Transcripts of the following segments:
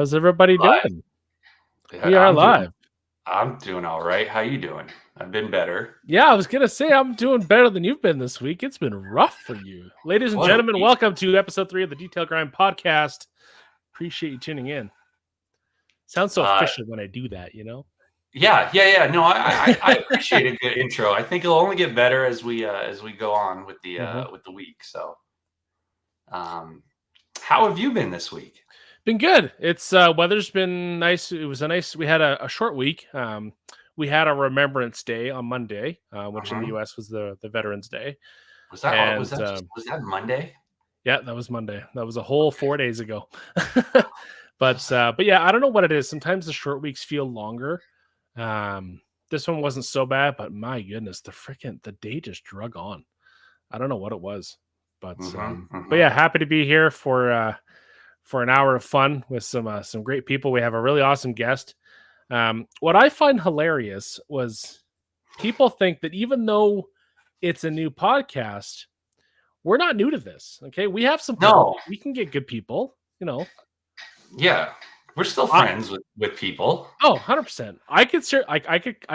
How's everybody Live. doing? Yeah, We are live. I'm doing all right. How you doing? I've been better. Yeah, I was gonna say I'm doing better than you've been this week. It's been rough for you, ladies and What a gentlemen. week. Welcome to episode 3 of the Detail Grind podcast. Appreciate you tuning in. Sounds so Uh, official when I do that, you know. yeah. No, I appreciate a good intro. I think it'll only get better as we go on with the week. So, how have you been this week? Been good. It's weather's been nice. It was a nice. We had a short week. We had a Remembrance Day on Monday, which in the Mhm. U.S. was the Veterans Day, Was and that Monday? yeah, that was Monday. That was a whole 4 days ago. But yeah, I don't know what it is. Sometimes the short weeks feel longer. This one wasn't so bad, but my goodness, the day just drug on. I don't know what it was, but Mm-hmm. yeah, happy to be here for an hour of fun with some great people. We have a really awesome guest. What I find hilarious was people think that even though it's a new podcast, we're not new to this. Okay, we have some people. No. We can get good people. You know. Yeah, we're still friends with people. Oh, 100%. I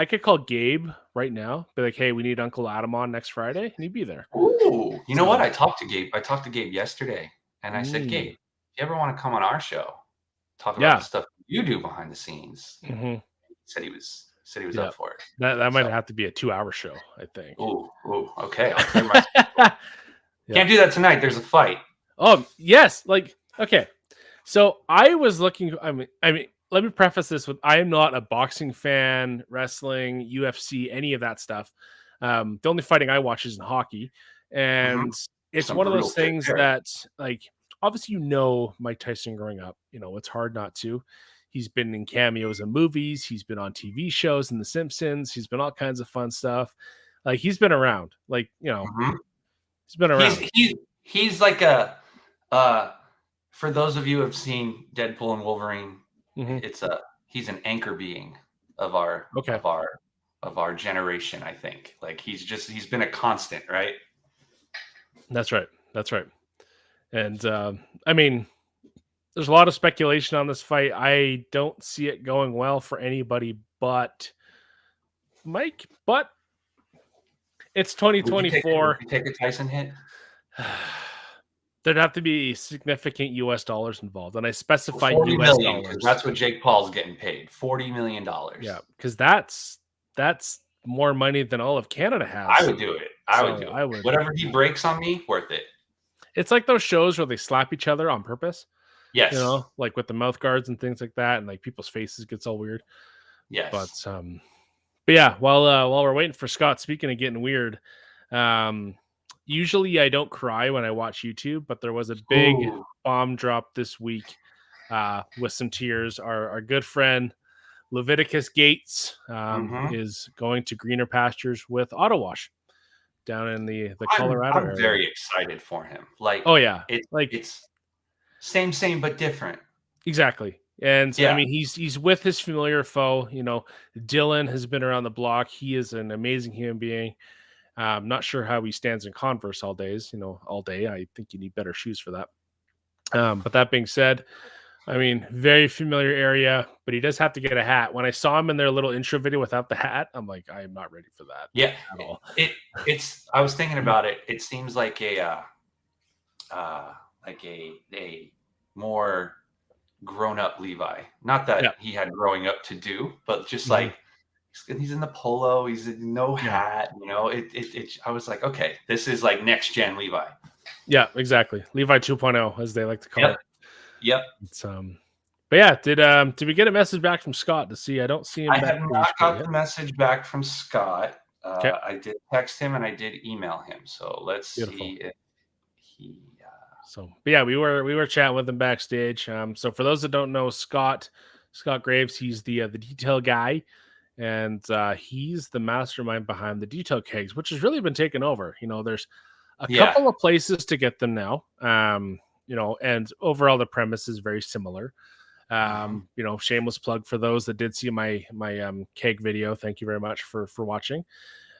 could call Gabe right now, be like, hey, we need Uncle Adam on next Friday, and he'd be there. Ooh, you know what? I talked to Gabe yesterday, and I said, Gabe, if you ever want to come on our show, talk about the stuff you do behind the scenes. He said he was up for it. That might have to be a 2-hour show, I think. Ooh, okay. I'll clear my Can't do that tonight. There's a fight. Oh, yes. Okay. So I was looking. I mean, let me preface this with: I am not a boxing fan, wrestling, UFC, any of that stuff. The only fighting I watch is in hockey, and it's one of those things that, like, obviously, Mike Tyson growing up. It's hard not to. He's been in cameos in movies. He's been on TV shows in The Simpsons. He's been all kinds of fun stuff. Like, he's been around. He's been around. He's like for those of you who have seen Deadpool and Wolverine, he's an anchor being of our generation, I think. Like he's been a constant, right? That's right. And I mean, there's a lot of speculation on this fight. I don't see it going well for anybody but Mike, but it's 2024. Would you take a Tyson hit? There'd have to be significant US dollars involved, and I specify $40 US million, dollars. That's what Jake Paul's getting paid. $40 million. Yeah, because that's more money than all of Canada has. I would do it. I would. Whatever he breaks on me, worth it. It's like those shows where they slap each other on purpose. Yes. Like with the mouth guards and things like that, and like people's faces gets all weird. Yes. But yeah, while we're waiting for Scott, speaking of getting weird, usually I don't cry when I watch YouTube, but there was a big bomb drop this week with some tears. Our good friend Leviticus Gates is going to greener pastures with Auto Wash down in the Colorado area. I'm very excited for him. Like, oh yeah, it's same but different. Exactly. And I mean, he's with his familiar foe. Dylan has been around the block. He is an amazing human being. Not sure how he stands in Converse all day. I think you need better shoes for that. But that being said, I mean, very familiar area, but he does have to get a hat. When I saw him in their little intro video without the hat, I'm like, I am not ready for that. Yeah, at all. I was thinking about it. It seems like a more grown-up Levi. Not that he had growing up to do, but just like he's in the polo, he's in no hat. I was like, okay, this is like next gen Levi. Yeah, exactly. Levi 2.0, as they like to call it. Yep. It's but yeah, did we get a message back from Scott to see? I don't see him. I have not got the message back from Scott. I did text him and I did email him. So let's see if he. But yeah, we were chatting with him backstage. So for those that don't know, Scott Graves, he's the detail guy, and he's the mastermind behind the Detail Kegs, which has really been taken over. There's a couple of places to get them now. And overall the premise is very similar. Shameless plug for those that did see my keg video. Thank you very much for watching.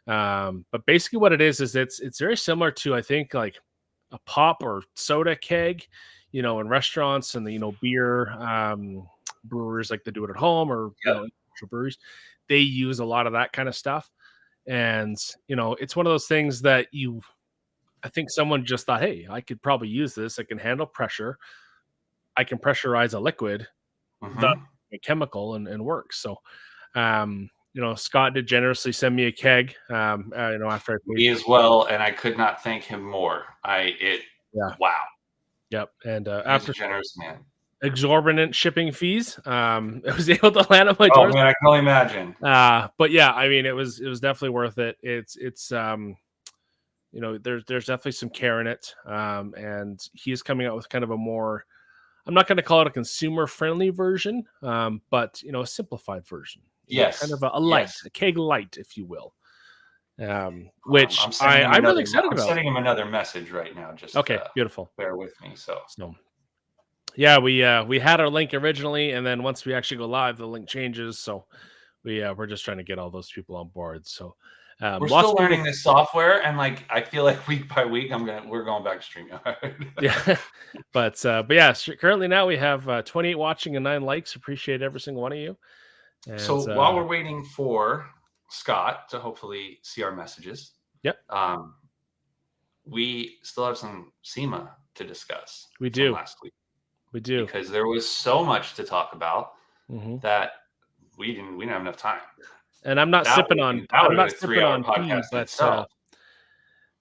But basically what it is it's very similar to, I think, like a pop or soda keg, in restaurants and the beer brewers like to do it at home, or Yep. breweries, they use a lot of that kind of stuff. And it's one of those things that I think someone just thought, hey, I could probably use this. I can handle pressure. I can pressurize a liquid without Hmm. a chemical and works. So, Scott did generously send me a keg. After I paid. Me as well, and I could not thank him more. Yeah. Wow, Yep. And he's a after generous man. exorbitant shipping fees, I was able to land on my Oh doorstep. man, I can only imagine. But yeah, I mean, it was definitely worth it. It's there's definitely some care in it. And he's coming out with kind of a more, I'm not going to call it a consumer friendly version, but a simplified version, kind Yes, of a light, yes. a keg light, if you will. Which I'm sending him I'm really another. excited I'm about. sending him another message right now. Just Okay, beautiful. bear with me. So So yeah, we had our link originally, and then once we actually go live, the link changes. So we're just trying to get all those people on board. So we're lots still of people. learning this software, and like I feel like week by week, we're going back to StreamYard. Yeah, but yeah, currently now we have 28 watching and 9 likes. Appreciate every single one of you. And So while we're waiting for Scott to hopefully see our messages, yep, we still have some SEMA to discuss. we From do, last week because because there was so much to talk about hmm that we didn't have ugh time. and I'm not That sipping would on have been a 3-hour tea, podcast in but itself.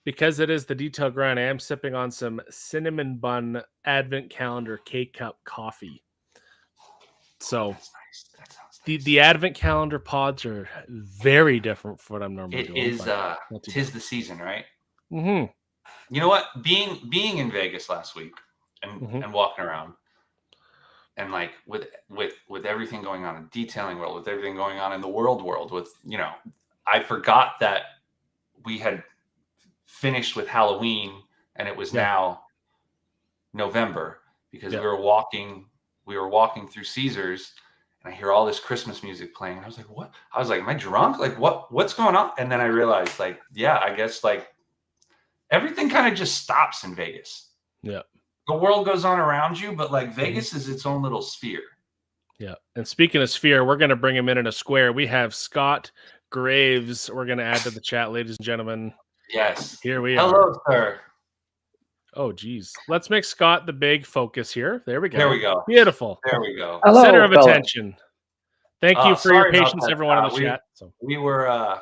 because it is the detail grind, I am sipping on some cinnamon bun advent calendar K-cup coffee. So That's nice. That sounds the nice. the advent calendar pods are very different from what I'm normally It doing. is But not too tis the season, right? bad. Mm-hmm. You know what? Being in Vegas last week Mm-hmm. and walking around and like with everything going on in detailing world, with everything going on in the world, with I forgot that we had finished with Halloween and it was Yeah. now November because Yeah. we were walking through Caesars and I hear all this Christmas music playing and I was like, what? I was like, am I drunk? Like what's going on? And then I realized like, yeah, I guess like everything kind of just stops in Vegas. Yeah. The world goes on around you, but like Vegas is its own little sphere. Yeah. And speaking of sphere, we're going to bring him in a square. We have Scott Graves. We're going to add to the chat, ladies and gentlemen. Yes. Here we are. Hello, sir. Oh, geez. Let's make Scott the big focus here. There we go. There we go. Beautiful. There we go. Hello, Center of fellas. attention. Thank you for your Sorry about patience, that. everyone in the chat. So We were, I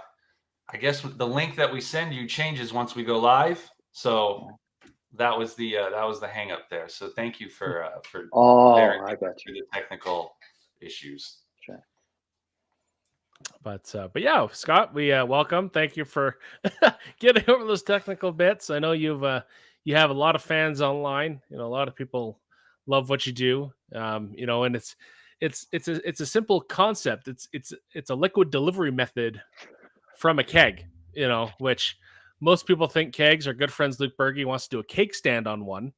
guess the link that we send you changes once we go live. So that was the hang up there. So thank you for I got you. through the technical issues. Sure. But yeah, Scott, we welcome. Thank you for getting over those technical bits. I know you have a lot of fans online. A lot of people love what you do. And it's a simple concept. It's a liquid delivery method from a keg. Which most people think kegs. Our good friends Luke Berge wants to do a cake stand on one.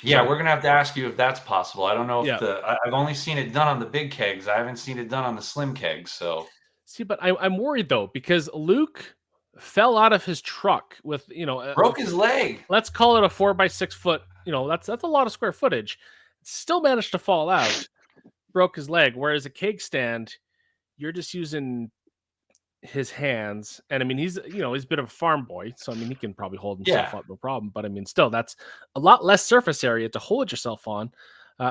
Yeah, we're gonna have to ask you if that's possible. I don't know if Yeah. I've only seen it done on the big kegs. I haven't seen it done on the slim kegs. So See, but I'm worried though because Luke fell out of his truck with broke his leg. Let's call it a 4x6 foot. That's a lot of square footage. Still managed to fall out, broke his leg. Whereas a cake stand, you're just using his hands, and I mean he's a bit of a farm boy, so I mean he can probably hold himself up no problem. But I mean still, that's a lot less surface area to hold yourself on.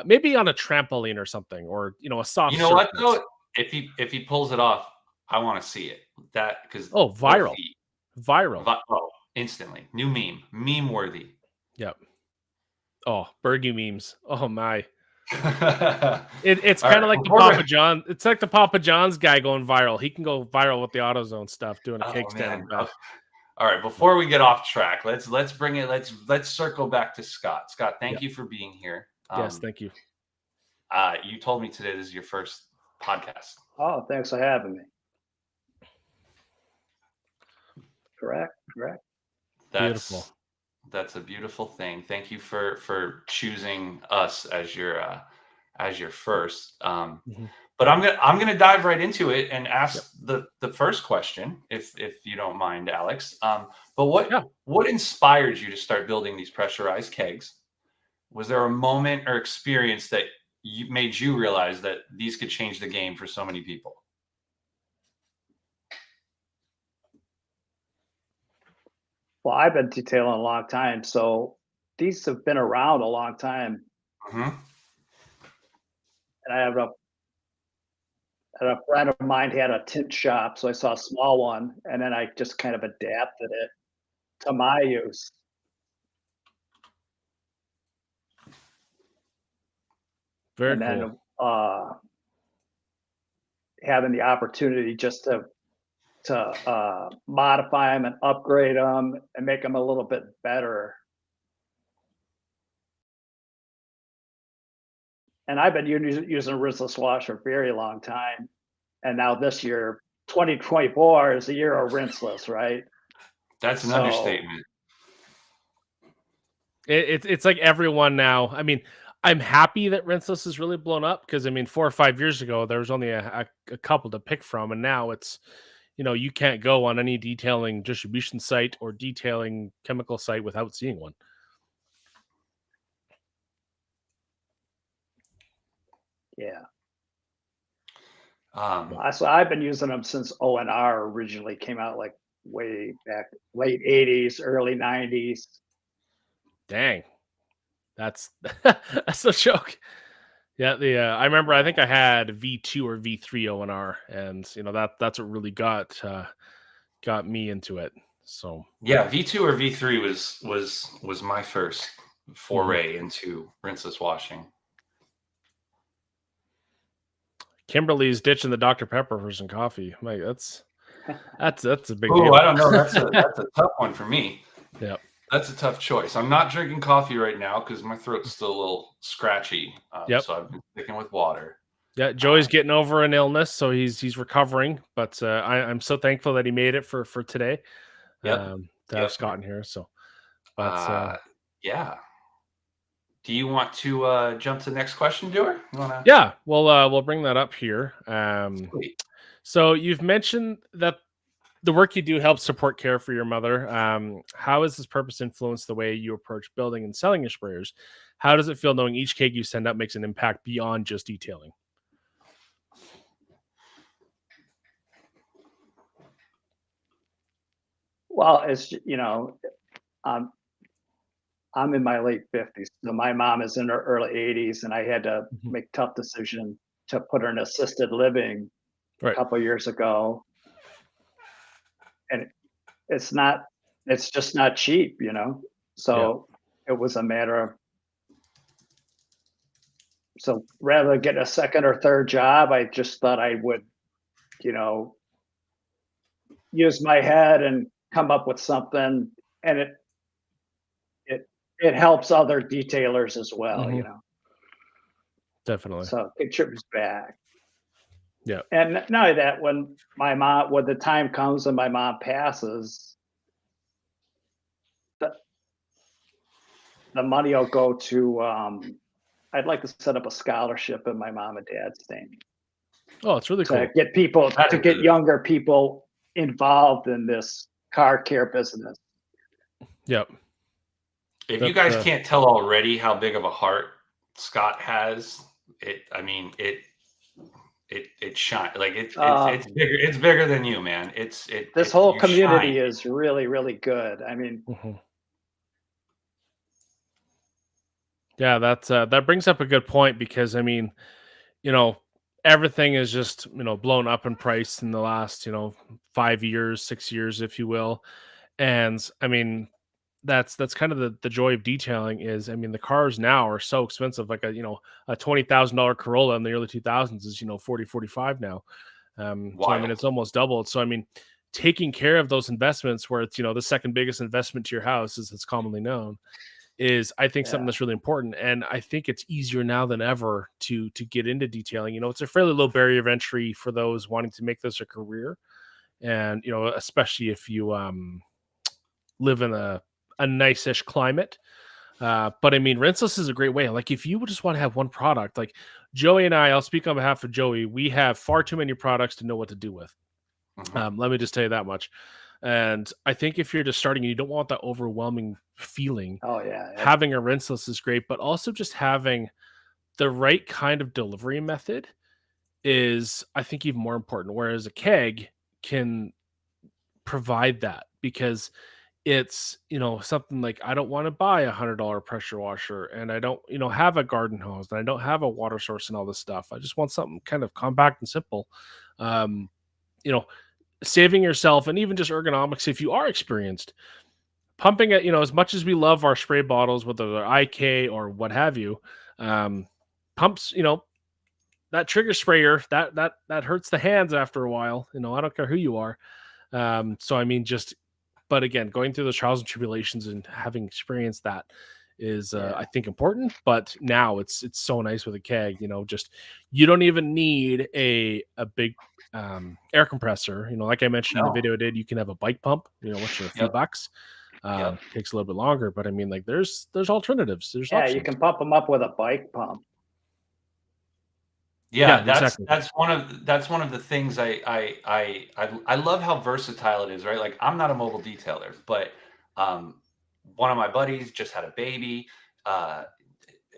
Maybe on a trampoline or something, or a soft. You know what though? If he pulls it off, I want to see it. That because viral. Instantly new meme worthy. Yep. Oh, Berge memes. Oh my. It's kind of like the Papa John. It's like the Papa John's guy going viral. He can go viral with the AutoZone stuff, doing a cake stand. All right, before we get off track, let's bring it. Let's circle back to Scott. Scott, thank you for being here. Yes, thank you. You told me today this is your first podcast. Oh, thanks for having me. Correct. Beautiful. That's a beautiful thing. Thank you for choosing us as your first. But I'm gonna dive right into it and ask the first question, if you don't mind, Alex. But what inspired you to start building these pressurized kegs? Was there a moment or experience that made you realize that these could change the game for so many people? Well, I've been detailing a long time, so these have been around a long time, Mm-hmm. and I have a friend of mine had a tint shop, so I saw a small one, and then I just kind of adapted it to my use. Very And cool. then, having the opportunity just to modify them and upgrade them and make them a little bit better. And I've been using a rinseless wash for a very long time, and now this year, 2024 is the year of rinseless, right? That's an So, understatement. It's like everyone now. I mean, I'm happy that rinseless has really blown up because I mean, 4 or 5 years ago there was only a couple to pick from, and now it's you can't go on any detailing distribution site or detailing chemical site without seeing one. yeah. Um, So I've been using them since O&R originally came out, like, way back, late '80s, early '90s. Dang, that's that's no joke. Yeah, the I remember I think I had V2 or V3 ONR, and that's what really got me into it. So yeah, V2 or V3 was my first mhm. foray into rinseless washing. Kimberly's ditching the Dr. Pepper for some coffee. Like that's a big Oh, deal. I don't know. That's a tough one for me. Yeah. That's a tough choice. I'm not drinking coffee right now because my throat's still a little scratchy. Yep. So I've been sticking with water. Yeah, Um, Joey's getting over an illness, so he's recovering. But I'm so thankful that he made it for today. yep, To have yep. Scott in here. So, but Uh, yeah. Do you want to jump to the next question, Doer? You want to? yeah, we'll bring that up here. Sweet. So you've mentioned that the work you do helps support care for your mother. How has this purpose influenced the way you approach building and selling your sprayers? How does it feel knowing each keg you send out makes an impact beyond just detailing? Well, um, I'm in my late 50s, so my mom is in her early 80s, and I had to Mhm. make tough decision to put her in assisted living a Right. couple years ago, and it's not it's just not cheap, you know? Yeah. So, it was a matter of so rather than get a second or third job, I just thought I would, you know, use my head and come up with something, and it it helps other detailers as well, Hmm. Definitely. so it contributes back. Yeah. And not only that, when the time comes and my mom passes, the the money will go to, I'd like to set up a scholarship in my mom and dad's name Oh, it's really to cool. That get is younger people involved in this car care business. Yep. if you That's guys can't tell already how big of a heart Scott has, I mean, it shine like Uh, it's bigger than you, man. this whole You shine. community is really, really good. I mean, mhm. Yeah, that brings up a good point because I mean, you know, everything is just blown up in price in the last 5 years, 6 years, if you will. And I mean, that's kind of the joy of detailing is I mean the cars now are so expensive like a $20,000 Corolla in the early 2000s is 40, 45 now. So I mean Wild. it's almost doubled. So I mean taking care of those investments where it's the second biggest investment to your house as it's commonly known is I think something yeah, that's really important. And I think it's easier now than ever to get into detailing. It's a fairly low barrier of entry for those wanting to make this a career. And especially if you live in a nice-ish climate. But I mean, rinseless is a great way. Like, if you would just want to have one product, like Joey and I'll speak on behalf of Joey. We have far too many products to know what to do with. Hmm. Let me just tell you that much. And I think if you're just starting and you don't want that overwhelming feeling, oh yeah, having a rinseless is great, but also just having the right kind of delivery method is, I think, even more important. Whereas a keg can provide that because it's, something like I don't want to buy $100 pressure washer and I don't, have a garden hose and I don't have a water source and all this stuff. I just want something kind of compact and simple. Um, you know, Saving yourself and even just ergonomics if you are experienced. Pumping it, as much as we love our spray bottles, whether they're IK or what have you, um, pumps, that trigger sprayer that hurts the hands after a while. I don't care who you are. So I mean, but again, going through those trials and tribulations and having experienced that is, I think, important. But now it's so nice with a keg. Just you don't even need a big air compressor. Like I mentioned in the No. video I did, you can have a bike pump. Which are a few Yep. bucks. Yep. Takes a little bit longer, but I mean, like there's alternatives. There's Yeah, you options. can pump them up with a bike pump. Yeah, exactly. that's one of the things I love how versatile it is, right? Like I'm not a mobile detailer, but one of my buddies just had a baby. Uh,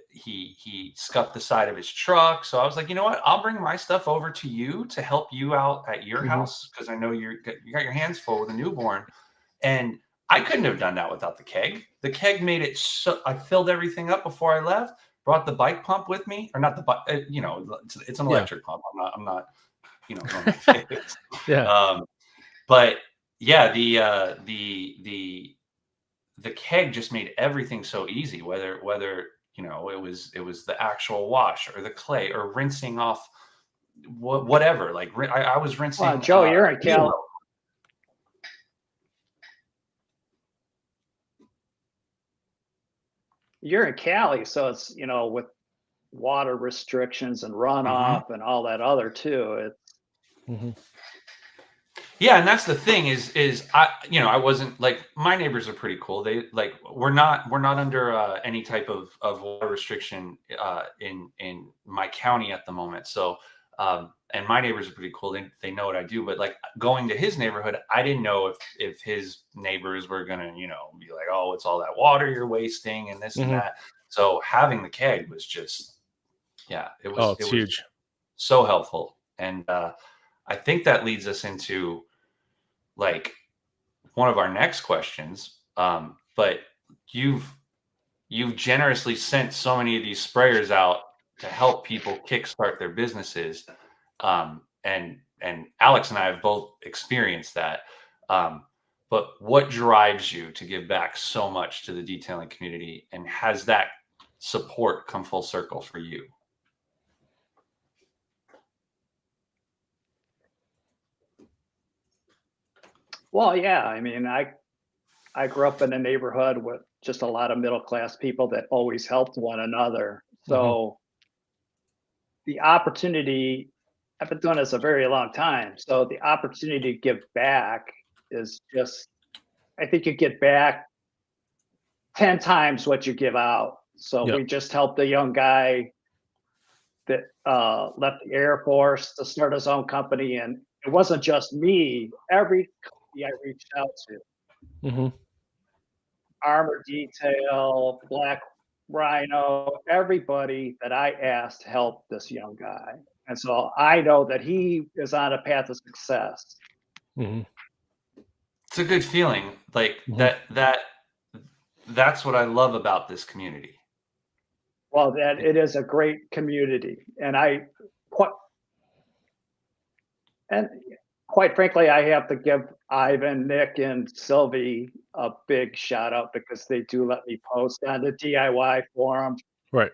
he scuffed the side of his truck, so I was like, you know what? I'll bring my stuff over to you to help you out at your Mhm. house because I know you got your hands full with a newborn, and I couldn't have done that without the keg. The keg made it so I filled everything up before I left. Brought the bike pump with me, or not the bike. It's an Yeah. electric pump. I'm not going like this. Yeah. Um, but yeah, the keg just made everything so easy. Whether it was the actual wash or the clay or rinsing off whatever. Like I was Well, rinsing. Joe, you're in Cal. Halo. You're in Cali, so it's with water restrictions and Mhm. runoff and all that other too. Mhm. Yeah, and that's the thing is I wasn't like my neighbors are pretty cool. They like we're not under any type of water restriction in my county at the moment. So and my neighbors are pretty cool. They know what I do. But like going to his neighborhood, I didn't know if his neighbors were gonna be like, oh, it's all that water you're wasting and this and Mhm. that. So having the keg was just yeah, it Oh, was it it's was huge. so helpful. And I think that leads us into like one of our next questions. But you've generously sent so many of these sprayers out to help people kickstart their businesses. And Alex and I have both experienced that. But what drives you to give back so much to the detailing community, and has that support come full circle for you? Well, yeah, I mean, I grew up in a neighborhood with just a lot of middle class people that always helped one another. Mhm. So the opportunity, I've been doing this a very long time. So the opportunity to give back is just, I think you get back 10 times what you give out. So Yep. we just helped a young guy that left the Air Force to start his own company. And it wasn't just me, every company I reached out to, Mhm. Armor Detail, Black Rhino, everybody that I asked helped this young guy. And so I know that he is on a path of success. Mhm. It's a good feeling. Like Mhm. that's what I love about this community. Well, that it is a great community. Quite and quite frankly, I have to give Ivan, Nick, and Sylvie a big shout out because they do let me post on the DIY forum. Right.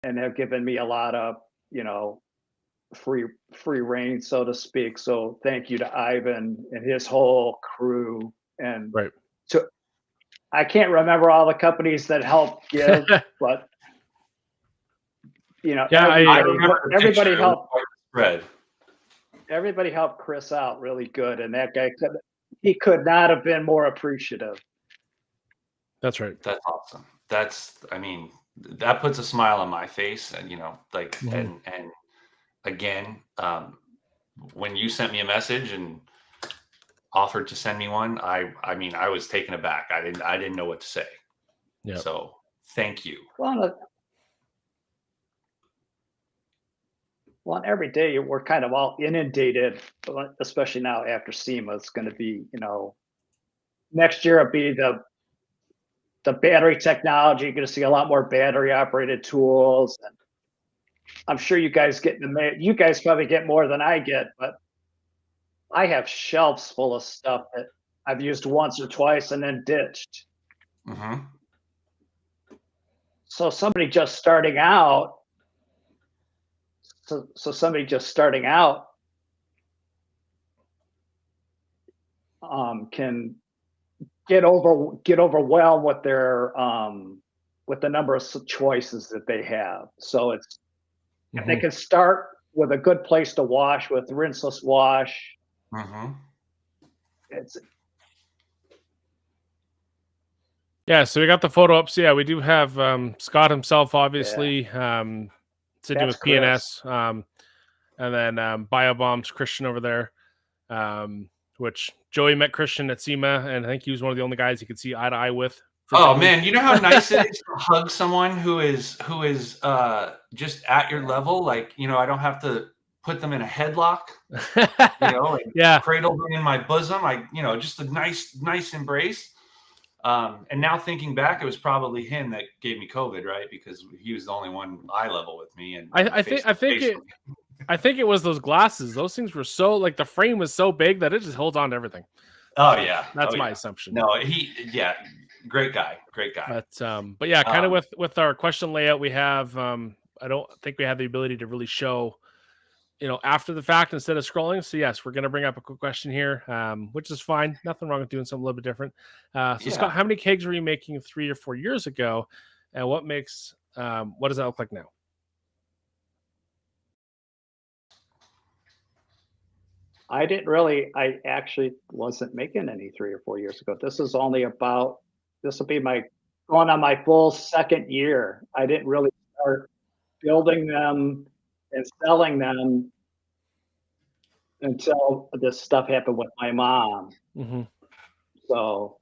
And they've given me a lot of, you know, free reign, so to speak. So thank you to Ivan and his whole crew. And Right. to I can't remember all the companies that helped give, but Yeah, I I remember the picture. everybody It was helped quite the spread. everybody helped Chris out really good. And that guy could not have been more appreciative. that's right. That's awesome. I mean, that puts a smile on my face, and like, Mhm. and, again, when you sent me a message and offered to send me one, I mean, I was taken aback. I didn't know what to say. Yeah. So thank you. Well, every day we're kind of all inundated, especially now after SEMA. It's going to be, next year it'll be the battery technology. You're going to see a lot more battery operated tools. And I'm sure you guys you guys probably get more than I get, but I have shelves full of stuff that I've used once or twice and then ditched. Mm-hmm. So somebody just starting out, somebody just starting out can get overwhelmed with their with the number of choices that they have. So it's if they can start with a good place to wash with rinseless wash. Mm-hmm. Yeah, so we got the photo up. So yeah, we do have Scott himself, obviously, to do with PNS, and then Biobomb's Christian over there, which Joey met Christian at SEMA, and I think he was one of the only guys he could see eye to eye with. Oh man, you know how nice it is to hug someone who is just at your level. Like, I don't have to put them in a headlock, and cradle them in my bosom. Just a nice embrace. And now thinking back, it was probably him that gave me COVID, right? Because he was the only one eye level with me. And I think it was those glasses. Those things were so, like, the frame was so big that it just holds on to everything. Oh yeah, that's my assumption. No, great guy. But yeah, kind of with our question layout, we have I don't think we have the ability to really show, after the fact instead of scrolling. So yes, we're going to bring up a quick question here, which is fine. Nothing wrong with doing something a little bit different. Scott, how many kegs were you making 3 or 4 years ago, and what does that look like now? I actually wasn't making any 3 or 4 years ago. This will be going on my full second year. I didn't really start building them and selling them until this stuff happened with my mom. Mm-hmm. So,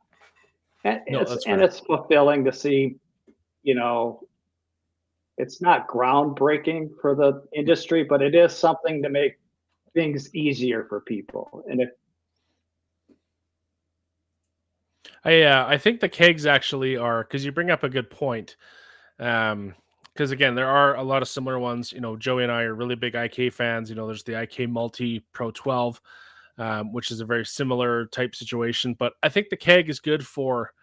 it's fulfilling to see, it's not groundbreaking for the industry, but it is something to make things easier for people. And I think the kegs actually are, because you bring up a good point. Because again, there are a lot of similar ones. Joey and I are really big IK fans. There's the IK Multi Pro 12, which is a very similar type situation. But I think the keg is good for,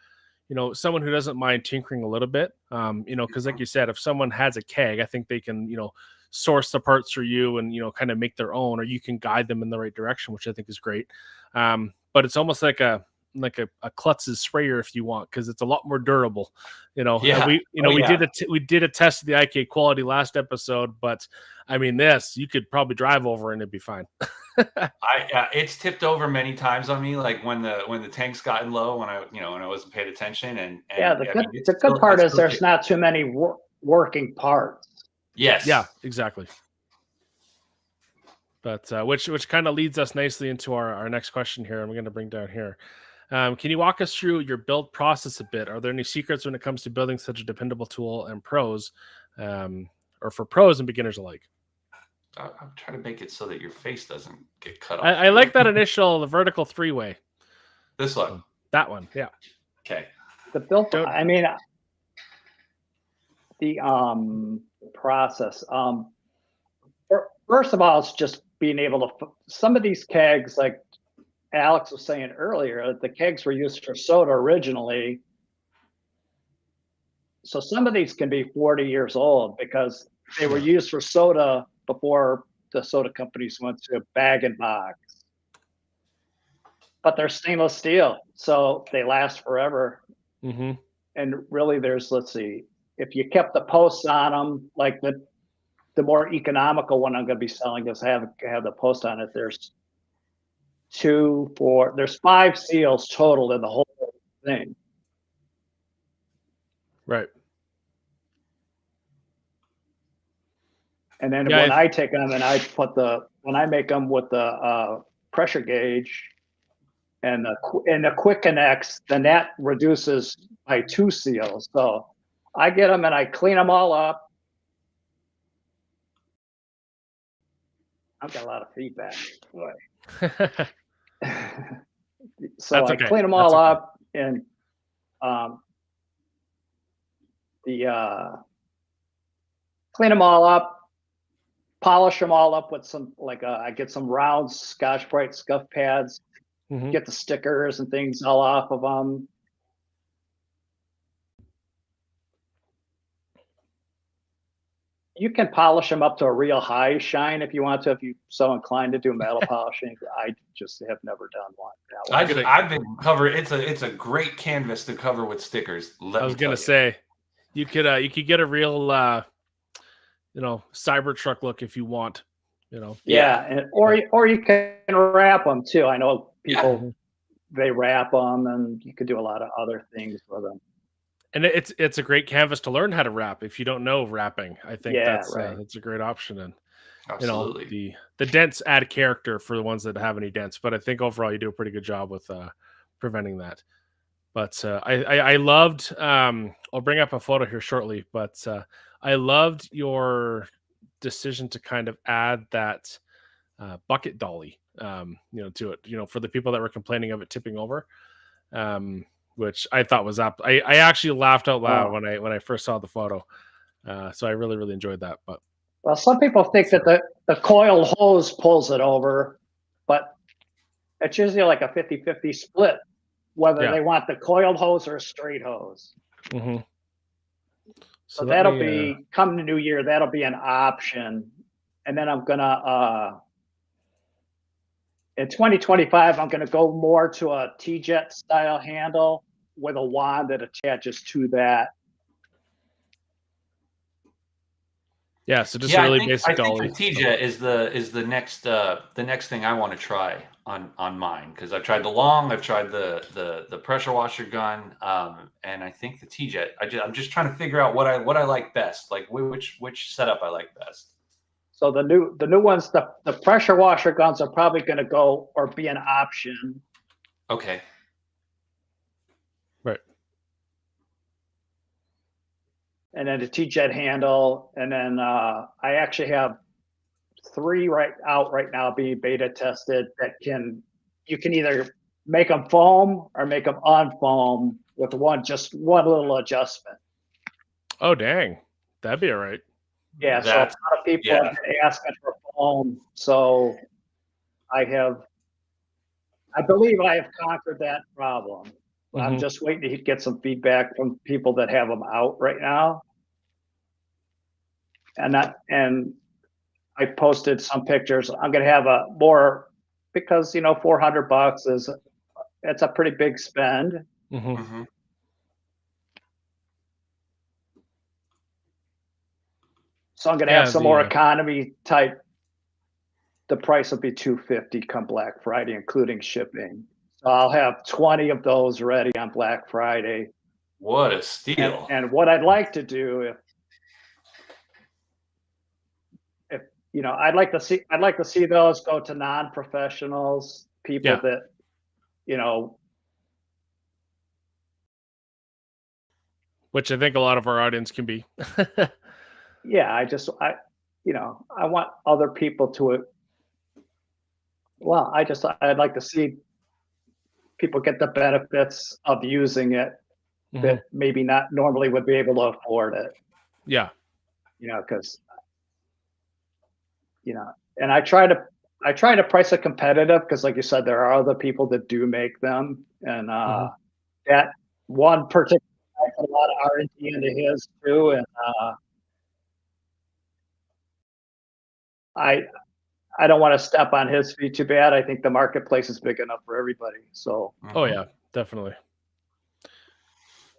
someone who doesn't mind tinkering a little bit. Because like you said, if someone has a keg, I think they can, source the parts for you and, kind of make their own, or you can guide them in the right direction, which I think is great. But it's almost like a Klutz's sprayer if you want, because it's a lot more durable. We did a test of the IK quality last episode, but I mean, this you could probably drive over and it'd be fine. It's tipped over many times on me, like when the tank's gotten low, when I wasn't paying attention. And the good part is there's not too many working parts. Yes. Yeah, exactly. But which kind of leads us nicely into our next question here. I'm going to bring down here. Can you walk us through your build process a bit? Are there any secrets when it comes to building such a dependable tool and pros, or for pros and beginners alike? I'm trying to make it so that your face doesn't get cut off. I like that the vertical 3-way. This one. That one, yeah. Okay. The build, the process. First of all, it's just being able to. Some of these kegs, like Alex was saying earlier, the kegs were used for soda originally. So some of these can be 40 years old because they were used for soda before the soda companies went to bag and box. But they're stainless steel, so they last forever. Mm-hmm. And really, let's see, if you kept the posts on them, like the more economical one I'm going to be selling is have the post on it. There's 5 seals total in the whole thing. Right. And then when I take them and when I make them with the pressure gauge and the quick connects, then that reduces by 2 seals. So I get them and I clean them all up. I've got a lot of feedback. Boy. So That's I okay. clean them That's all okay. up, and clean them all up, polish them all up with some I get some round Scotch-Brite scuff pads, get the stickers and things all off of them. You can polish them up to a real high shine if you want to, if you're so inclined to do metal polishing. I just have never done one. I've been covered. It's a great canvas to cover with stickers. I was gonna say, you could get a real Cybertruck look if you want. And or you can wrap them too. I know people they wrap them, and you could do a lot of other things with them. And it's a great canvas to learn how to wrap if you don't know wrapping. I think that's a great option. And absolutely, the dents add character for the ones that have any dents. But I think overall you do a pretty good job with preventing that. But I loved. I'll bring up a photo here shortly. But I loved your decision to kind of add that bucket dolly, to it. For the people that were complaining of it tipping over. Which I thought was up. I actually laughed out loud when I first saw the photo. So I really, really enjoyed that. But well, some people think that the coil hose pulls it over, but it's usually like a 50-50 split, whether they want the coiled hose or a straight hose. So that'll be come the new year, that'll be an option. And then I'm gonna in 2025, I'm going to go more to a T-jet style handle with a wand that attaches to that. Yeah, so just really basic dolly. I think the T-jet is the next thing I want to try on mine, because I've tried the long, I've tried the pressure washer gun, and I think the T-jet. I'm just trying to figure out what I like best, like which setup I like best. So the new ones, the pressure washer guns are probably going to go or be an option. Okay. Right. And then the T-jet handle, and then I actually have 3 right now being beta tested that you can either make them foam or make them on foam with just one little adjustment. Oh dang, that'd be all right. Yeah, so a lot of people have been asking for foam, so I believe I have conquered that problem. I'm just waiting to get some feedback from people that have them out right now. And I posted some pictures. I'm going to have a more, because $400 it's a pretty big spend. So I'm going to have some more economy type. The price will be $250 come Black Friday, including shipping. So I'll have 20 of those ready on Black Friday. What a steal! And what I'd like to do, if I'd like to see those go to non-professionals, people that which I think a lot of our audience can be. Yeah, I want other people to. Well, I'd like to see people get the benefits of using it that maybe not normally would be able to afford it. Yeah. Because and I try to price it competitive, because like you said, there are other people that do make them, and that one particular guy put a lot of R&D into his too, and I don't want to step on his feet too bad. I think the marketplace is big enough for everybody. So. Oh yeah, definitely.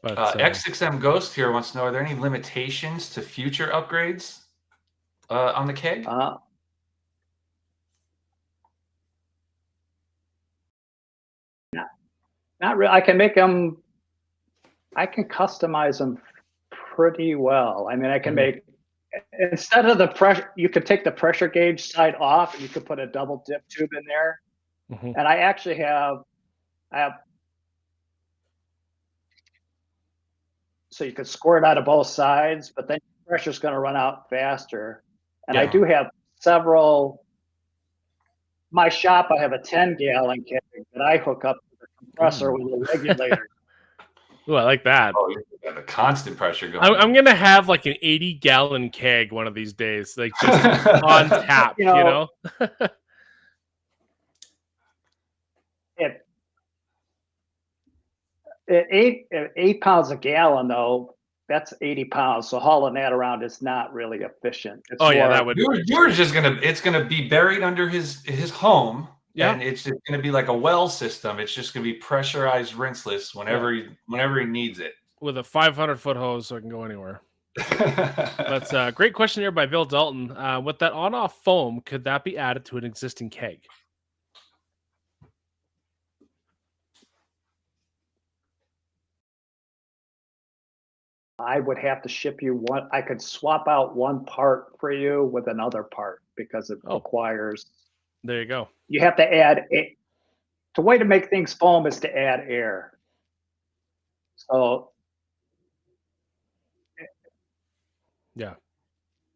But X6M Ghost here wants to know: are there any limitations to future upgrades on the keg? Not really. I can make them. I can customize them pretty well. I mean, I can make, instead of the pressure, you could take the pressure gauge side off, and you could put a double dip tube in there. And I actually have I have, so you could squirt out of both sides, but then pressure's going to run out faster. And I Yeah. do have several. My shop, I have a 10-gallon keg that I hook up to the compressor Ooh. with a regulator. Ooh, I like that. Oh, you got the constant pressure I'm going. gonna have like an 80-gallon keg one of these days, like just on tap, You you know, know? it, eight pounds a gallon though. That's 80 pounds. So hauling that around is not really efficient. It's Oh yeah, that more. would. You're just gonna it's gonna be buried under his home, Yeah, and it's just gonna be like a well system. It's just gonna be pressurized, rinseless yeah. whenever he needs it. With a 500-foot hose, so I can go anywhere. But great question here by Bill Dalton. With that on-off foam, could that be added to an existing keg? I would have to ship you one. I could swap out one part for you with another part because it Oh, requires. there you go. You have to add. The way to make things foam is to add air. So Yeah,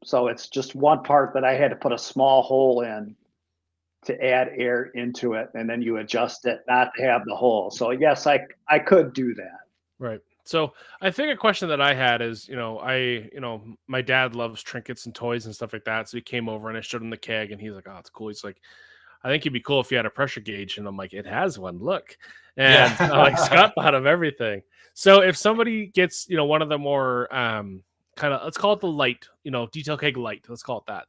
so it's just one part that I had to put a small hole in to add air into it, and then you adjust it not to have the hole. So yes, I could do that. right. So I think a question that I had is, my dad loves trinkets and toys and stuff like that. So he came over and I showed him the keg, and he's like, "Oh, it's cool." He's like, "I think it'd be cool if you had a pressure gauge." And I'm like, "It has one. Look." And I'm like, Yeah. Scott thought of everything. So if somebody gets, one of the more kind of, let's call it the light, detail keg light, let's call it that.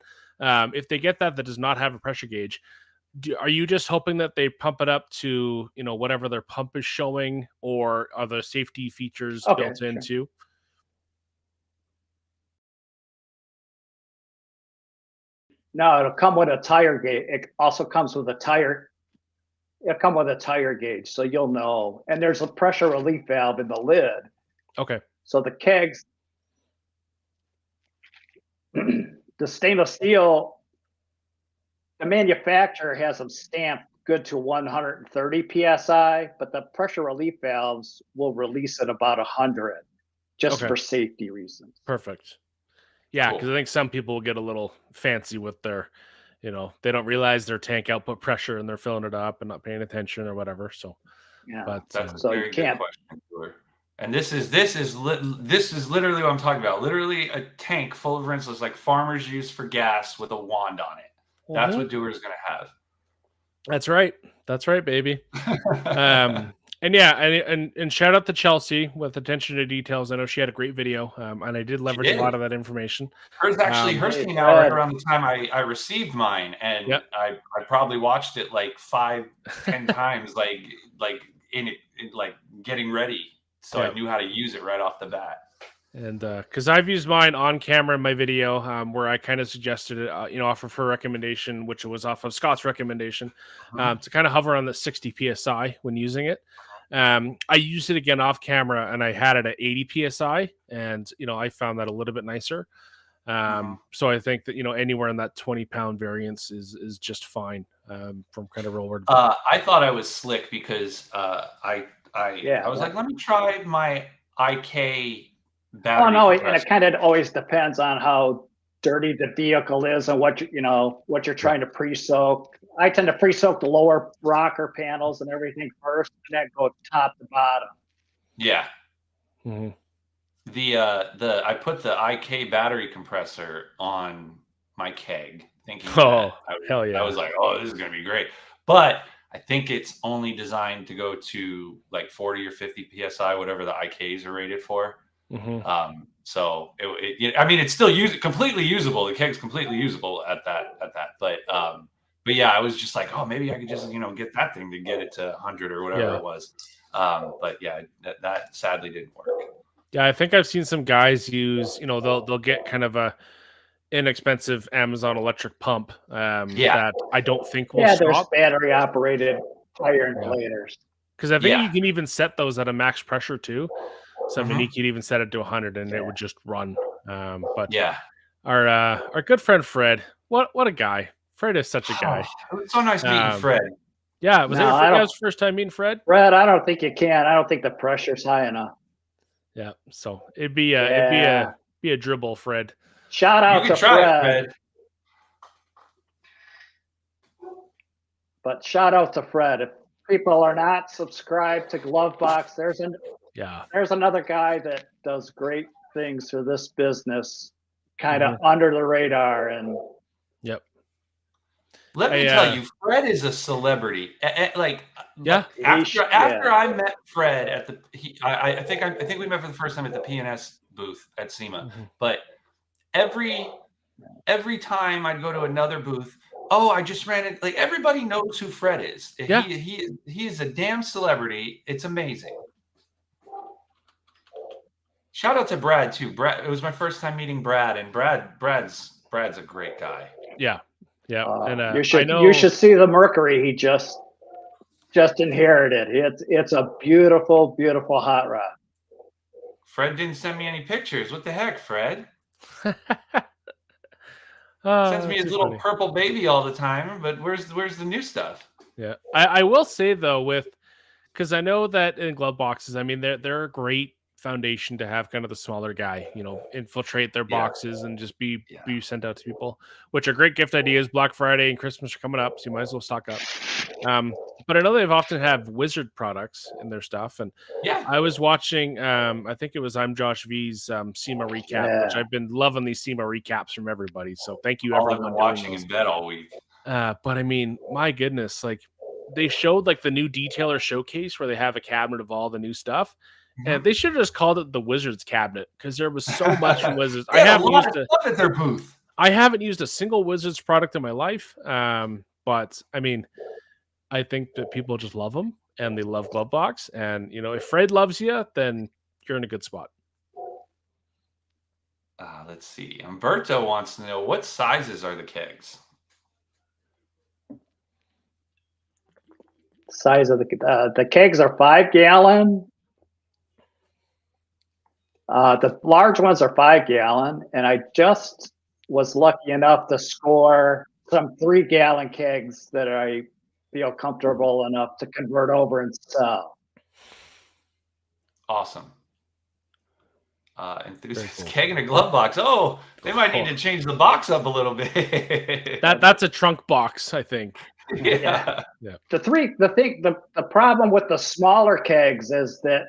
If they get that does not have a pressure gauge, are you just hoping that they pump it up to, whatever their pump is showing, or are there safety features Okay, built sure. into? No, it'll come with a tire gauge. It also comes with a tire. It'll come with a tire gauge, so you'll know. And there's a pressure relief valve in the lid. Okay. So the kegs, the stainless steel, the manufacturer has them stamped good to 130 psi, but the pressure relief valves will release at about 100, just Okay. for safety reasons. Perfect. Yeah, because Cool. I think some people get a little fancy with their, they don't realize their tank output pressure and they're filling it up and not paying attention or whatever. So, Yeah. but That's a So you very good can't. question, Stuart. And this is literally what I'm talking about. Literally a tank full of rinseless, like farmers use for gas, with a wand on it. That's Mhm. what Doer's gonna have. That's right. That's right, baby. And yeah, and shout out to Chelsea with attention to details. I know she had a great video, and I did She leverage a did. lot of that information. Hers Hey, came out right Fred. around the time I received mine, Yeah. and I probably watched it like 5, 10 times, like like getting ready, so I Yeah. knew how to use it right off the bat. And because I've used mine on camera in my video, where I kind of suggested it, off of her recommendation, which was off of Scott's recommendation, Mhm. to kind of hover on the 60 psi when using it. I used it again off camera, and I had it at 80 psi, and I found that a little bit nicer. Mhm. So I think that anywhere in that 20-pound variance is just fine, from kind of real world. I thought I was slick because I Yeah. was like, let me try my IK Oh battery no, and compressor. it kind of always depends on how dirty the vehicle is and what you're Yeah. trying to pre-soak. I tend to pre-soak the lower rocker panels and everything first, and then go top to bottom. Yeah, Mhm. the I put the IK battery compressor on my keg, thinking that Oh, hell I yeah. was like, oh, this is gonna be great. But I think it's only designed to go to like 40 or 50 psi, whatever the IKs are rated for. Hmm. So I mean, it's still completely usable. The keg's completely usable at that. But yeah, I was just like, oh, maybe I could just get that thing to get it to 100 or whatever Yeah. it was. But yeah, that sadly didn't work. Yeah, I think I've seen some guys use, they'll get kind of a inexpensive Amazon electric pump, Yeah, that I don't think will Yeah, there's stop. battery operated fire Yeah, inflators. because I think yeah. you can even set those at a max pressure too. So I mean, you Hmm. could even set it to 100 and it Yeah. would just run. But Yeah. our good friend Fred, what a guy! Fred is such a Oh, guy. it was so nice meeting Um, Fred. Yeah, was that No, your I don't. guys' first time meeting Fred? Fred, I don't think you can. I don't think the pressure's high enough. Yeah, so Yeah. be a dribble, Fred. Shout You out can to try it, Fred. Fred. But shout out to Fred. If people are not subscribed to Glovebox, Yeah. there's another guy that does great things for this business, kind of Mhm. under the radar. And Yep. Let me tell I you, Fred is a celebrity. Like yeah. after yeah, I met Fred at the I think we met for the first time at the PNS booth at SEMA. Mhm. But every time I'd go to another booth, oh, I just ran it. Like everybody knows who Fred is. Yeah. He is a damn celebrity. It's amazing. Shout out to Brad too. Brad, it was my first time meeting Brad, and Brad's a great guy. Yeah. Yeah. And you I you know should see the Mercury he just inherited. It's a beautiful, beautiful hot rod. Fred didn't send me any pictures. What the heck, Fred? Sends me his too little funny. purple baby all the time, but where's the new stuff? Yeah. I will say though, because I know that in glove boxes, I mean, they're a great foundation to have kind of the smaller guy, infiltrate their Yeah, boxes and just be yeah. sent out to people, which are great gift ideas. Black Friday and Christmas are coming up, so you might as well stock up. But I know they've often have Wizard products in their stuff, and Yeah. I was watching, I think it was I'm Josh V's SEMA recap, which Yeah. I've been loving these SEMA recaps from everybody. So thank you All I've been everyone doing watching those. in bed all week. But I mean, my goodness, like they showed like the new detailer showcase where they have a cabinet of all the new stuff. And they should have just called it the Wizards cabinet because there was so much from Wizards. They had a lot of stuff at their booth. I haven't used a single Wizards product in my life. But I mean, I think that people just love them and they love Glovebox. And if Fred loves you, then you're in a good spot. Let's see. Umberto wants to know what sizes are the kegs. Size of the kegs are 5-gallon. The large ones are 5-gallon, and I just was lucky enough to score some 3-gallon kegs that I feel comfortable enough to convert over and sell. Awesome. Enthusiast Cool. keg in a glove box. Oh, they might need to change the box up a little bit. That's a trunk box, I think. Yeah. The problem with the smaller kegs is that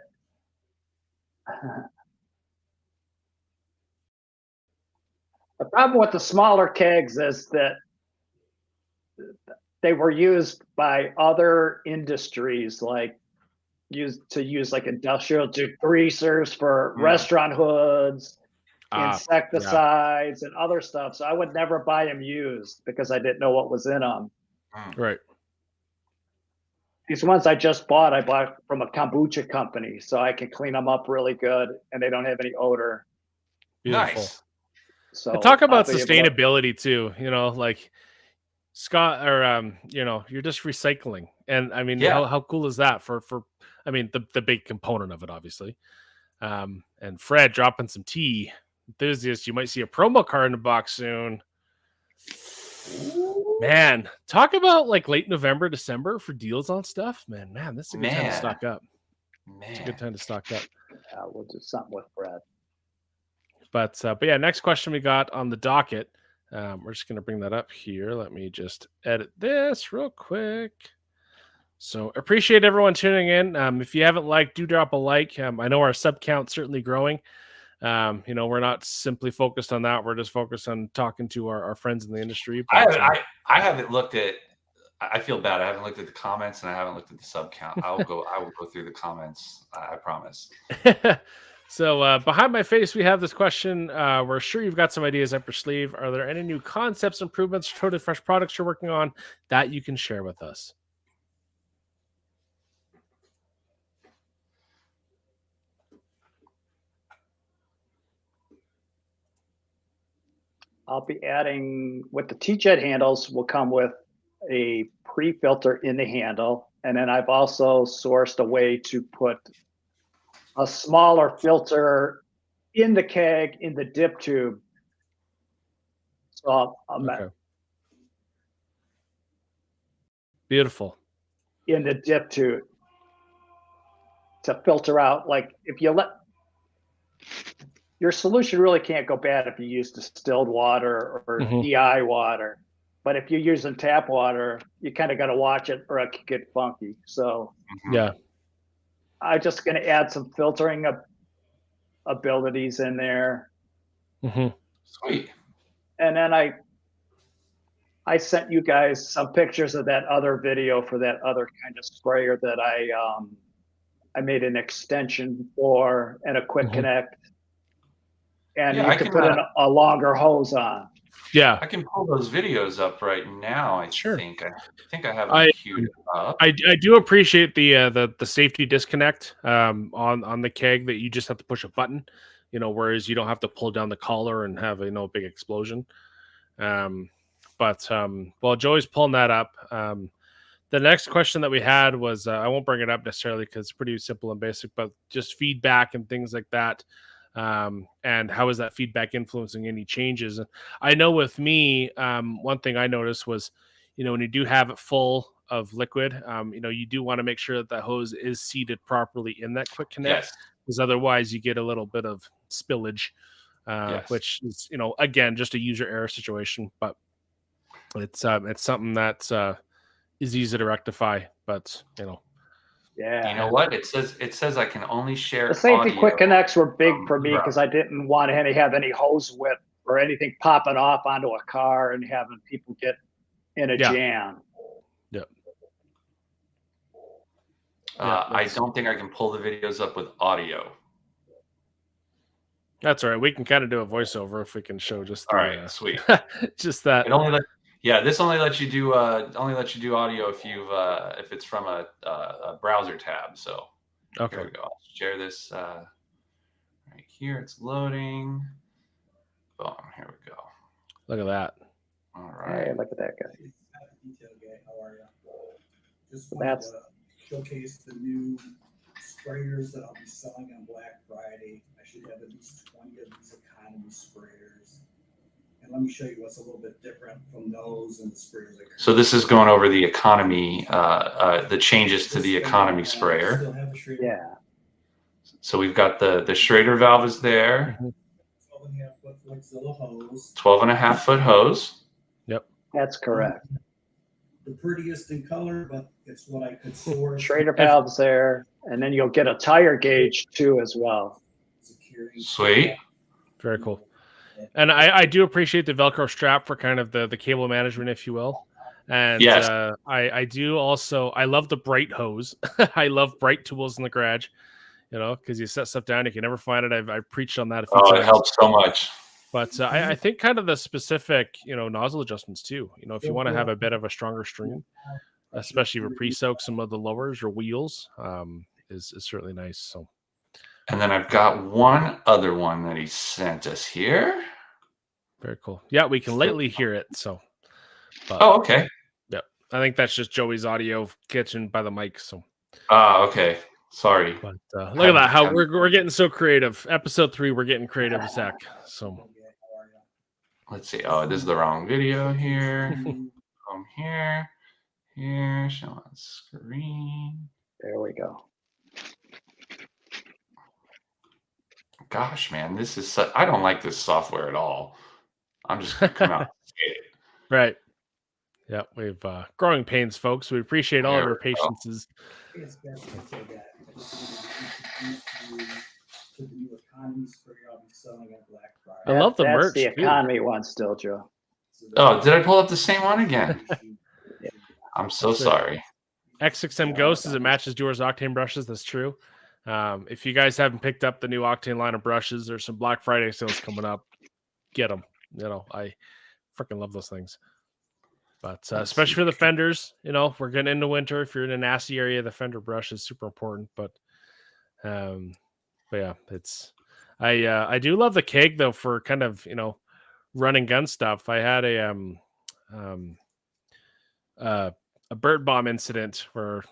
they were used by other industries, like use like industrial degreasers for restaurant hoods, insecticides, and other stuff. So I would never buy them used because I didn't know what was in them. Right. These ones I bought from a kombucha company, so I can clean them up really good, and they don't have any odor. Beautiful. Nice. So and talk about sustainability too. Like Scott, or you're just recycling, and I mean, how cool is that for? I mean, the big component of it, obviously. And Fred dropping some tea enthusiasts. You might see a promo card in the box soon. Man, talk about like late November, December for deals on stuff. Man, this is a good time to stock up. It's a good time to stock up. We'll do something with Fred. But yeah, next question we got on the docket. We're just going to bring that up here. Let me just edit this real quick. So appreciate everyone tuning in. If you haven't liked, do drop a like. I know our sub count's certainly growing. We're not simply focused on that. We're just focused on talking to our friends in the industry. But, I haven't looked at. I feel bad. I haven't looked at the comments and I haven't looked at the sub count. I will go through the comments. I promise. So behind my face, we have this question. We're sure you've got some ideas up your sleeve. Are there any new concepts, improvements, totally fresh products you're working on that you can share with us? I'll be adding, with the T-Jet handles will come with a pre-filter in the handle. And then I've also sourced a way to put a smaller filter in the keg, in the dip tube. So Okay. Beautiful. in the dip to filter out. Like if you let your solution really can't go bad if you use distilled water or DI water. But if you're using tap water, you kind of got to watch it or it could get funky. So yeah, I'm just going to add some filtering abilities in there. Sweet. And then I sent you guys some pictures of that other video for that other kind of sprayer that I made an extension for and a quick connect. And Yeah, you can put in a longer hose on. Yeah, I can pull those videos up right now. I think I have them queued up. I do appreciate the safety disconnect on the keg, that you just have to push a button, whereas you don't have to pull down the collar and have a big explosion. But while Joey's pulling that up, the next question that we had was, I won't bring it up necessarily because it's pretty simple and basic, but just feedback and things like that. And how is that feedback influencing any changes? And I know with me, one thing I noticed was, when you do have it full of liquid, you do want to make sure that the hose is seated properly in that quick connect, because otherwise you get a little bit of spillage, which is, again, just a user error situation, but it's something that is easy to rectify, but Yeah. You know what? It says I can only share the safety audio. quick connects were big for me because I didn't want to have any hose whip or anything popping off onto a car and having people get in a jam. Yep. I don't think I can pull the videos up with audio. That's all right. We can kind of do a voiceover if we can show just the, all right, sweet. Just that. This only lets you do audio if it's from a browser tab. So okay, here we go. I'll share this right here. It's loading. Boom. Here we go. Look at that. All right. Hey, look at that guy. How are you? Just wanted to showcase the new sprayers that I'll be selling on Black Friday. I should have at least 20 of these economy sprayers. And let me show you what's a little bit different from those and the sprayers. So this is going over the economy, the changes to the economy sprayer. Yeah. So we've got the Schrader valve is there. 12.5 foot Flexzilla hose. 12.5 foot hose. Yep. That's correct. The prettiest in color, but it's what I could source. Schrader valves there, and then you'll get a tire gauge too as well. Sweet. Very cool. And I do appreciate the Velcro strap for kind of the cable management, if you will. And I do also, I love the Bright hose. I love Bright tools in the garage, because you set stuff down, you can never find it. I've preached on that a few times. It helps so much. But I think kind of the specific, nozzle adjustments too. If you want to have a bit of a stronger stream, especially for pre-soak, some of the lowers or wheels is certainly nice. So. And then I've got one other one that he sent us here. Very cool. Yeah, we can lightly hear it. So. But, okay. Yeah, I think that's just Joey's audio catching by the mic. So. Okay. Sorry. But look at that. How we're getting so creative. Episode 3, we're getting creative, Zach. So. Let's see. Oh, this is the wrong video here. Come here. Show on screen. There we go. Gosh, man, this is I don't like this software at all. I'm just gonna come out and say it. Right. Yeah, we've growing pains, folks. We appreciate all of your patiences. I love the merch. That's the economy one still, Joe. Oh, did I pull up the same one again? I'm so sorry. X6M Ghost, as it matches Dewar's Octane brushes. That's true. If you guys haven't picked up the new Octane line of brushes, there's some Black Friday sales coming up. Get them. I freaking love those things. But especially for the fenders, we're getting into winter. If you're in a nasty area, the fender brush is super important. But yeah, I do love the keg though for kind of run and gun stuff. I had a bird bomb incident where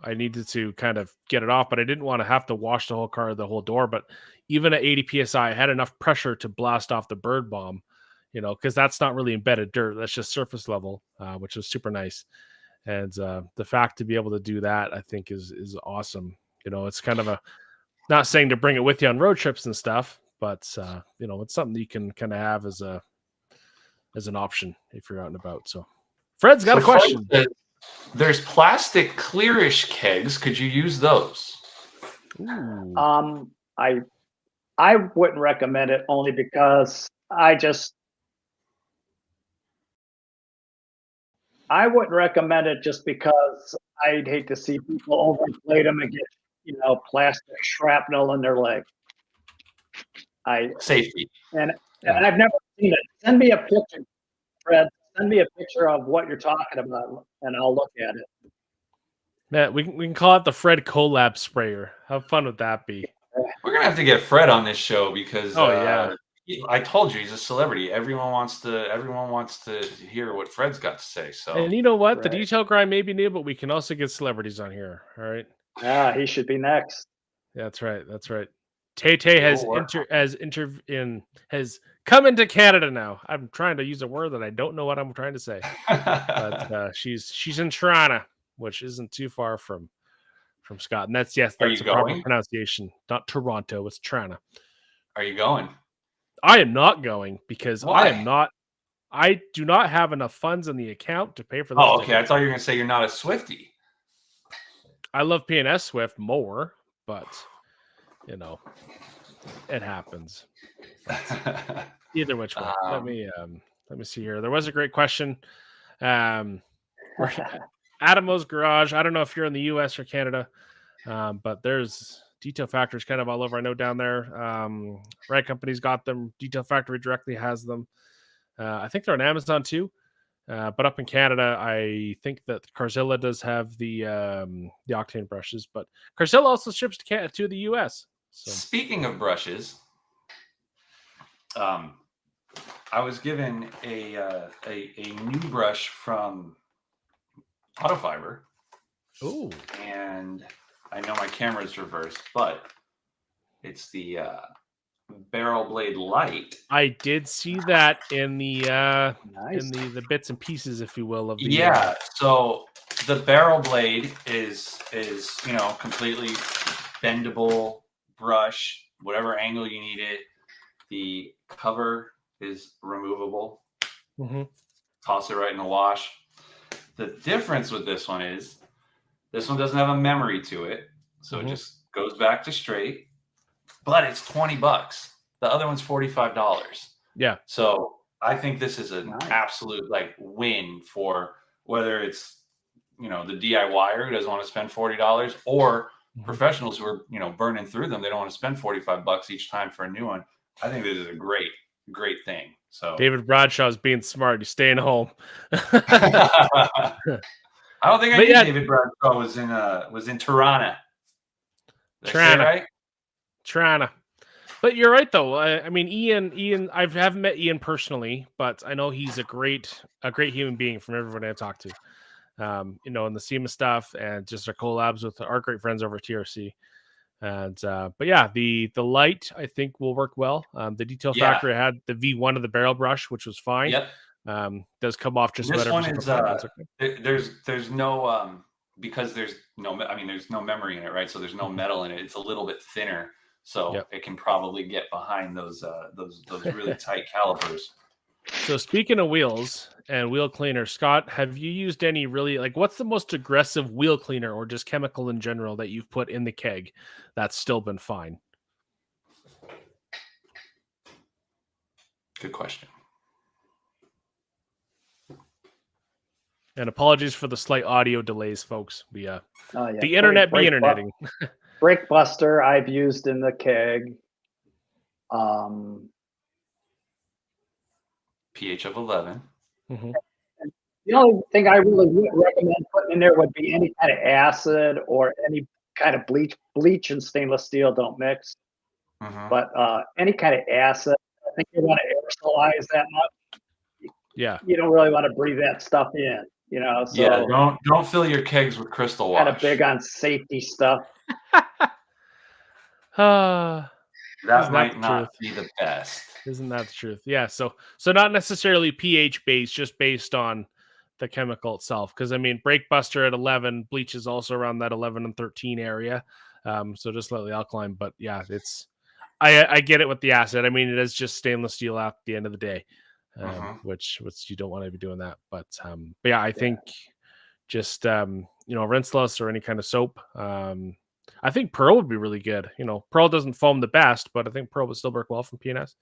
I needed to kind of get it off, but I didn't want to have to wash the whole car, the whole door. But even at 80 psi, I had enough pressure to blast off the bird bomb, because that's not really embedded dirt. That's just surface level, which was super nice. And the fact to be able to do that, I think, is awesome. It's kind of not saying to bring it with you on road trips and stuff, but it's something that you can kind of have as an option if you're out and about. So Fred's got a question. Fred says, there's plastic clearish kegs. Could you use those? Ooh. I wouldn't recommend it, only because I wouldn't recommend it, just because I'd hate to see people overinflate them and get, plastic shrapnel in their leg. Safety. And I've never seen it. Send me a picture, Fred. Send me a picture of what you're talking about, and I'll look at it. Man, we can call it the Fred Collab sprayer. How fun would that be? We're gonna have to get Fred on this show because yeah. I told you he's a celebrity. Everyone wants to hear what Fred's got to say. So, and you know what? Right. The detail grind may be new, but we can also get celebrities on here. All right. He should be next. That's right. Tay has come into Canada now. I'm trying to use a word that I don't know what I'm trying to say, but she's in Toronto, which isn't too far from Scott. And that's the proper pronunciation, not Toronto. It's Toronto. Are you going? I am not going because Why? I do not have enough funds in the account to pay for this. Oh, okay. I thought you were going to say you're not a Swiftie. I love P&S Swift more, but it happens. Either which way. Let me see here. There was a great question. Adamo's Garage. I don't know if you're in the US or Canada, but there's Detail Factories kind of all over. I know down there. Rag Company's got them. Detail Factory directly has them. I think they're on Amazon too. But up in Canada, I think that Carzilla does have the Octane brushes, but Carzilla also ships to the US. So. Speaking of brushes, I was given a new brush from Autofiber. Ooh. And I know my camera's reversed, but it's the Barrel Blade Light. I did see that in the nice. in the bits and pieces, if you will, of the So the Barrel Blade is completely bendable brush, whatever angle you need it. The cover is removable. Mm-hmm. Toss it right in the wash. The difference with this one is this one doesn't have a memory to it, so it just goes back to straight. But it's $20. The other one's $45. Yeah. So I think this is an absolute win for whether it's the DIYer who doesn't want to spend $40 or professionals who are burning through them. They don't want to spend $45 each time for a new one. I think this is a great thing. So David Bradshaw's being smart. He's staying home. I don't think I knew David Bradshaw was in Toronto. Toronto. But you're right though. I mean, Ian. I haven't met Ian personally, but I know he's a great human being from everyone I talked to. In the SEMA stuff and just our collabs with our great friends over at TRC. And but yeah, the light I think will work well. The Detail Factory had the V1 of the barrel brush, which was fine. Yep. Does come off just this about one is there's no because there's no memory in it, right? So there's no metal in it. It's a little bit thinner, so it can probably get behind those really tight calipers. So speaking of wheels and wheel cleaner, Scott, have you used any really what's the most aggressive wheel cleaner or just chemical in general that you've put in the keg that's still been fine? Good question. And apologies for the slight audio delays, folks. The internet be interneting. Brake Buster I've used in the keg. pH of 11. Mm-hmm. The only thing I really would recommend putting in there would be any kind of acid or any kind of bleach. Bleach and stainless steel don't mix. Mm-hmm. But any kind of acid, I think you want to aerosolize that much. Yeah. You don't really want to breathe that stuff in, So yeah, don't fill your kegs with crystal wash. Kind of big on safety stuff. That might not be the best. Isn't that the truth? Yeah. So not necessarily pH based, just based on the chemical itself. Because I mean, brake buster at 11, bleach is also around that 11 and 13 area. So just slightly alkaline, but yeah, it's I get it with the acid. I mean, it is just stainless steel at the end of the day, which you don't want to be doing that. But yeah, I think just rinseless or any kind of soap. I think Pearl would be really good. Pearl doesn't foam the best, but I think Pearl would still work well from PNS.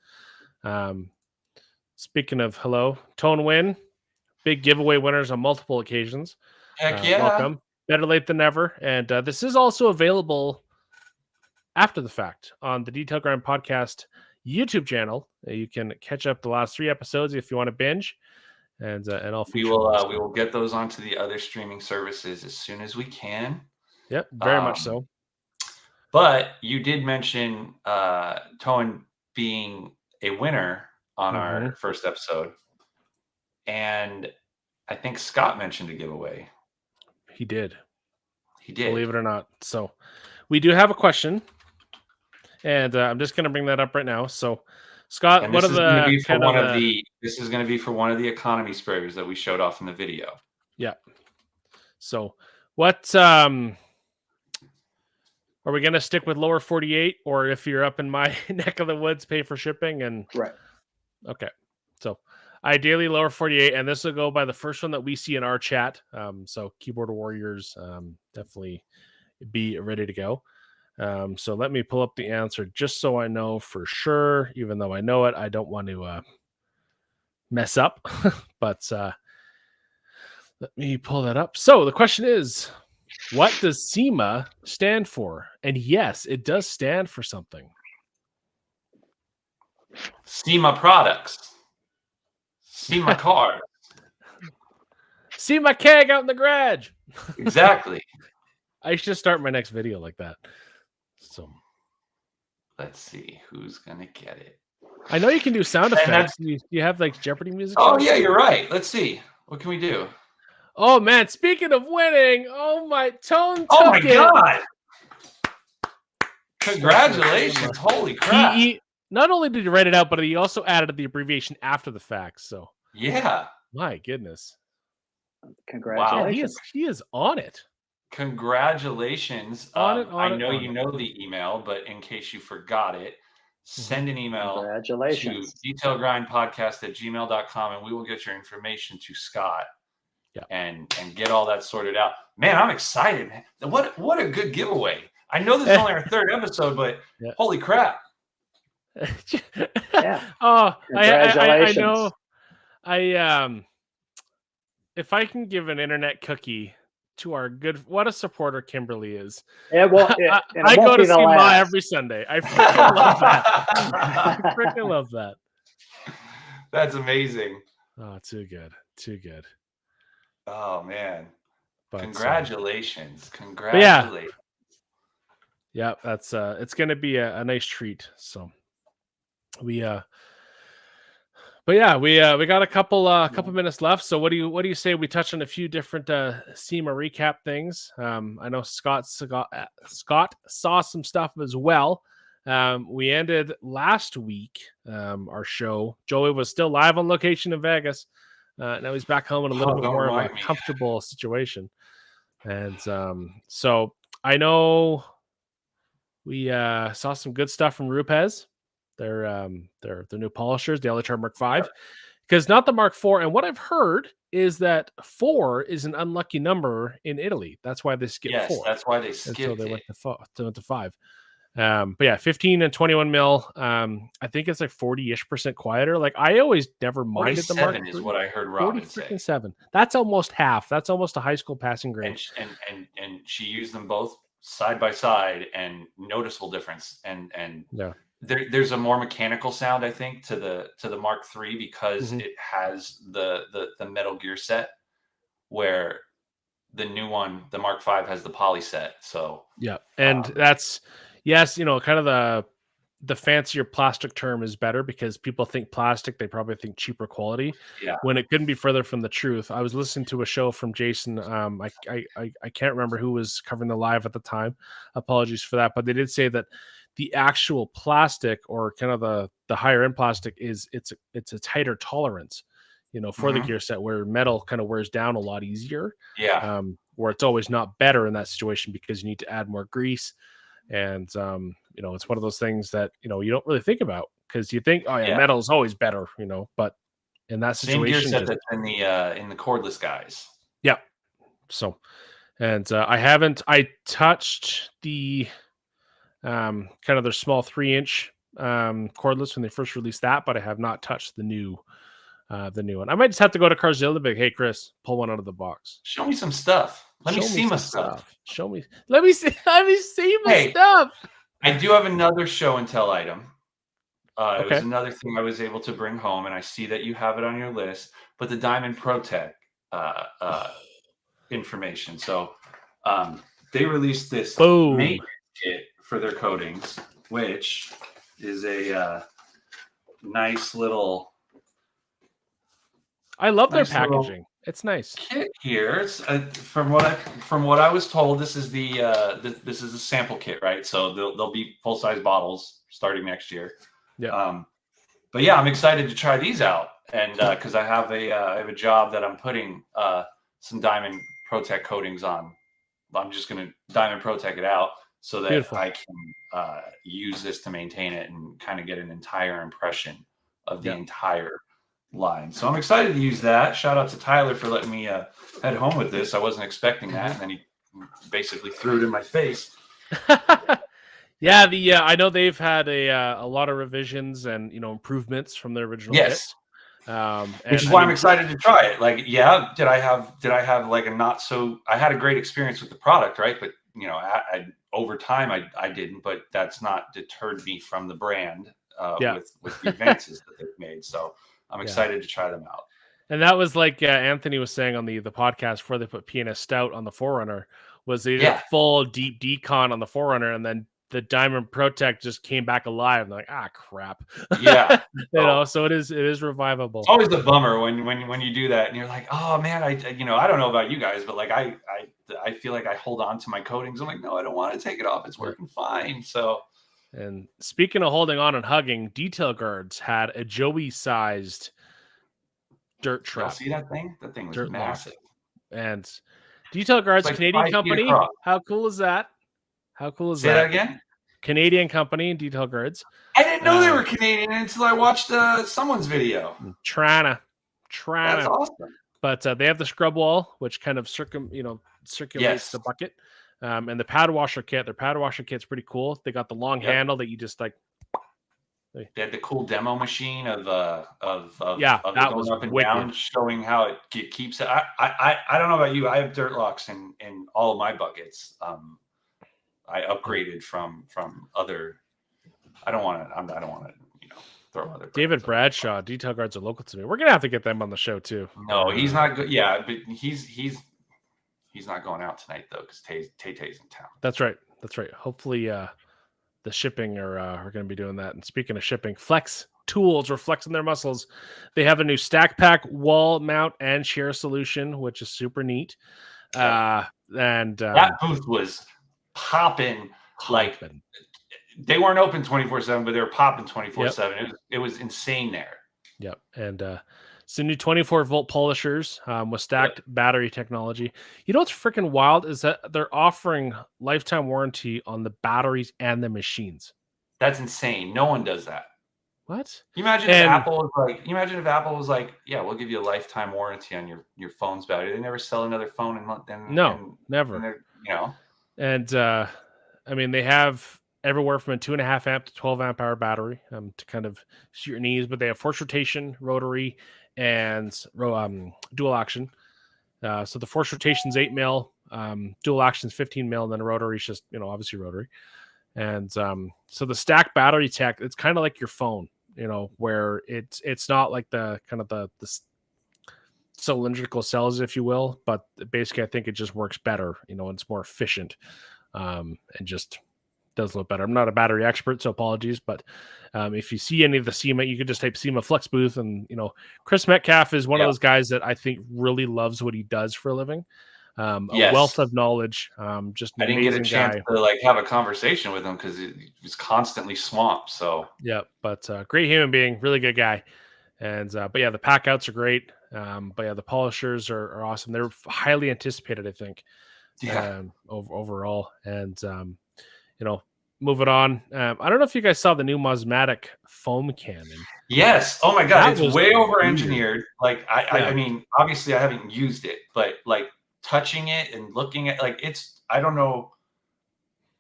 Speaking of Tone Win, big giveaway winners on multiple occasions. Heck yeah. Welcome. Better late than never. And this is also available after the fact on the Detail Grind Podcast YouTube channel. You can catch up the last 3 episodes if you want to binge. And I'll we will get those onto the other streaming services as soon as we can. Yep, very much so. But you did mention Tone being a winner on our first episode, and I think Scott mentioned a giveaway. He did, believe it or not. So we do have a question, and I'm just going to bring that up right now. So Scott, this is going to be for one of the economy sprayers that we showed off in the video. Yeah. So what are we going to stick with lower 48, or if you're up in my neck of the woods, pay for shipping? And right. Okay. So ideally lower 48, and this will go by the first one that we see in our chat. So keyboard warriors, definitely be ready to go. So let me pull up the answer just so I know for sure, even though I know it, I don't want to mess up, but let me pull that up. So the question is, what does SEMA stand for? And yes, it does stand for something. SEMA products. SEMA cars. SEMA keg out in the garage. Exactly. I should start my next video like that. So let's see who's gonna get it. I know you can do sound effects. You have like Jeopardy music. Oh yeah, you're right. Let's see. What can we do? Oh man, speaking of winning, Tone. Oh my God! Congratulations! Holy crap! He not only did he write it out, but he also added the abbreviation after the fact. So yeah, my goodness! Congratulations! Wow, he is on it. Congratulations! I know you know the email, but in case you forgot it, send an email to detailgrindpodcast@gmail.com, and we will get your information to Scott. Yeah. And get all that sorted out. Man, I'm excited, man. What a good giveaway. I know this is only our 3rd episode, but holy crap. Yeah. Oh, congratulations. I know. If I can give an internet cookie to our what a supporter Kimberly is. Yeah, well, I go to see Ma every Sunday. I freaking love that. I freaking love that. That's amazing. Oh, too good. Too good. Oh man. But, congratulations. Yeah, that's it's gonna be a nice treat. So we but yeah, we got a couple minutes left. So what do you say we touch on a few different SEMA recap things? I know Scott saw some stuff as well. We ended last week our show. Joey was still live on location in Vegas. Now he's back home in a little bit more of a comfortable situation. And so I know we saw some good stuff from Rupes. Their new polishers, the Electron Mark V, because not the Mark IV. And what I've heard is that 4 is an unlucky number in Italy. That's why they skipped 4. That's why they skipped so they went to 5. But yeah, 15 and 21 mil. I think it's like 40-ish% quieter. Like I always never minded the Mark 7 is what I heard Robin say. 7. That's almost half. That's almost a high school passing grade. And she used them both side by side, and noticeable difference. And yeah. There's a more mechanical sound, I think, to the Mark III because it has the Metal Gear set, where the new one, the Mark V, has the poly set. So yeah, and that's kind of the fancier plastic term is better because people think plastic, they probably think cheaper quality. Yeah. When it couldn't be further from the truth. I was listening to a show from Jason. I can't remember who was covering the live at the time. Apologies for that, but they did say that the actual plastic, or kind of the higher end plastic, it's a tighter tolerance. for the gear set, where metal kind of wears down a lot easier. Yeah. Where it's always not better in that situation because you need to add more grease. And, it's one of those things that, you don't really think about because you think, oh yeah, Yeah. metal is always better, but in that Same gear situation, set that's in the cordless guys. yeah. So, and I touched the kind of their small 3-inch cordless when they first released that, but I have not touched the new one. I might just have to go to Carzilla and be like, hey Chris, pull one out of the box. Show me some stuff. Let me see my stuff. Show me. Let me see my stuff. I do have another show and tell item. It Okay. was another thing I was able to bring home, and I see that you have it on your list. But the Diamond ProTech information. So they released this maintenance kit for their coatings, which is a nice little. I love their packaging. It's nice. Kit here. It's, from what I was told, this is this is a sample kit, right? So they'll be full size bottles starting next year. Yeah. But yeah, I'm excited to try these out, and because I have a job that I'm putting some Diamond ProTech coatings on. I'm just gonna Diamond ProTech it out so that Beautiful. I can use this to maintain it and kind of get an entire impression of the entire line. So I'm excited to use that. Shout out to Tyler for letting me head home with this. I wasn't expecting that, and then he basically threw it in my face. Yeah, I know they've had a lot of revisions and improvements from their original kit. Which is why I'm excited to try it. Like, yeah, did I have like a not so? I had a great experience with the product, right? But I over time I didn't. But that's not deterred me from the brand with the advances that they've made. So I'm excited to try them out. And that was like Anthony was saying on the podcast before they put P&S Stout on the Forerunner, was they did a full deep decon on the Forerunner, and then the Diamond ProTech just came back alive. Like, crap. Yeah. So it is revivable. It's always a bummer when you do that and you're like, oh man, I don't know about you guys, but like I feel like I hold on to my coatings. I'm like, no, I don't want to take it off. It's working fine. So. And speaking of holding on and hugging, Detail Guards had a Joey-sized dirt truck. See that thing? That thing was massive. And Detail Guards, like Canadian company. How cool is that? How cool is that? Say that again? Canadian company, Detail Guards. I didn't know they were Canadian until I watched someone's video. Trying That's awesome. But they have the scrub wall, which kind of circulates the bucket. And the pad washer kit. Their pad washer kit's pretty cool. They got the long handle that you just like. They had the cool demo machine of that going was up and wicked. Down, showing how it keeps it. I don't know about you. I have dirt locks in all of my buckets. I upgraded from other. I don't want to throw other. David Bradshaw, Detail Guards are local to me. We're gonna have to get them on the show too. No, he's not good. Yeah, but he's not going out tonight though because Tay-Tay's in town. That's right. Hopefully, the shipping are going to be doing that. And speaking of shipping, Flex Tools are flexing their muscles. They have a new stack pack wall mount and share solution, which is super neat. And that booth was popping. Like they weren't open 24/7, but they were popping 24/7. It was insane there. Yep. And some new 24-volt polishers with stacked battery technology. You know what's freaking wild is that they're offering lifetime warranty on the batteries and the machines. That's insane. No one does that. What? You imagine if Apple was like, yeah, we'll give you a lifetime warranty on your phone's battery. They never sell another phone never. And I mean, they have everywhere from a 2.5 amp to 12 amp hour battery to kind of suit your needs, but they have force rotation, rotary, and dual action. So the force rotation's 8 mil, dual action's 15 mil, and then rotary is just obviously rotary. And so the stack battery tech, it's kind of like your phone, where it's not like the kind of the cylindrical cells, if you will, but basically I think it just works better. It's more efficient and just does look better. I'm not a battery expert, so apologies, but if you see any of the SEMA, you could just type SEMA Flex Booth, and Chris Metcalf is one of those guys that I think really loves what he does for a living. A wealth of knowledge. Just an I didn't get a chance to have a conversation with him because he was constantly swamped. So but great human being, really good guy, And but yeah, the pack outs are great. But yeah, the polishers are awesome. They're highly anticipated, I think, Yeah. overall. And you know, moving on. I don't know if you guys saw the new Mosmatic foam cannon. Yes. Oh my God. That It's was way over weird. engineered. Like Yeah, I mean, obviously I haven't used it, but like touching it and looking at like I don't know.